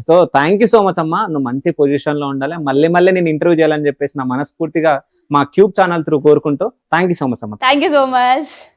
A: So thank you so much అమ్మా, నువ్వు మంచి పొజిషన్ లో ఉండాలి, మళ్ళీ నేను ఇంటర్వ్యూ చేయాలని చెప్పేసి నా మనస్ఫూర్తిగా మా క్యూబ్ ఛానల్ త్రూ కోరుకుంటూ థ్యాంక్ యూ సో మచ్ అమ్మా.
B: Thank you so much.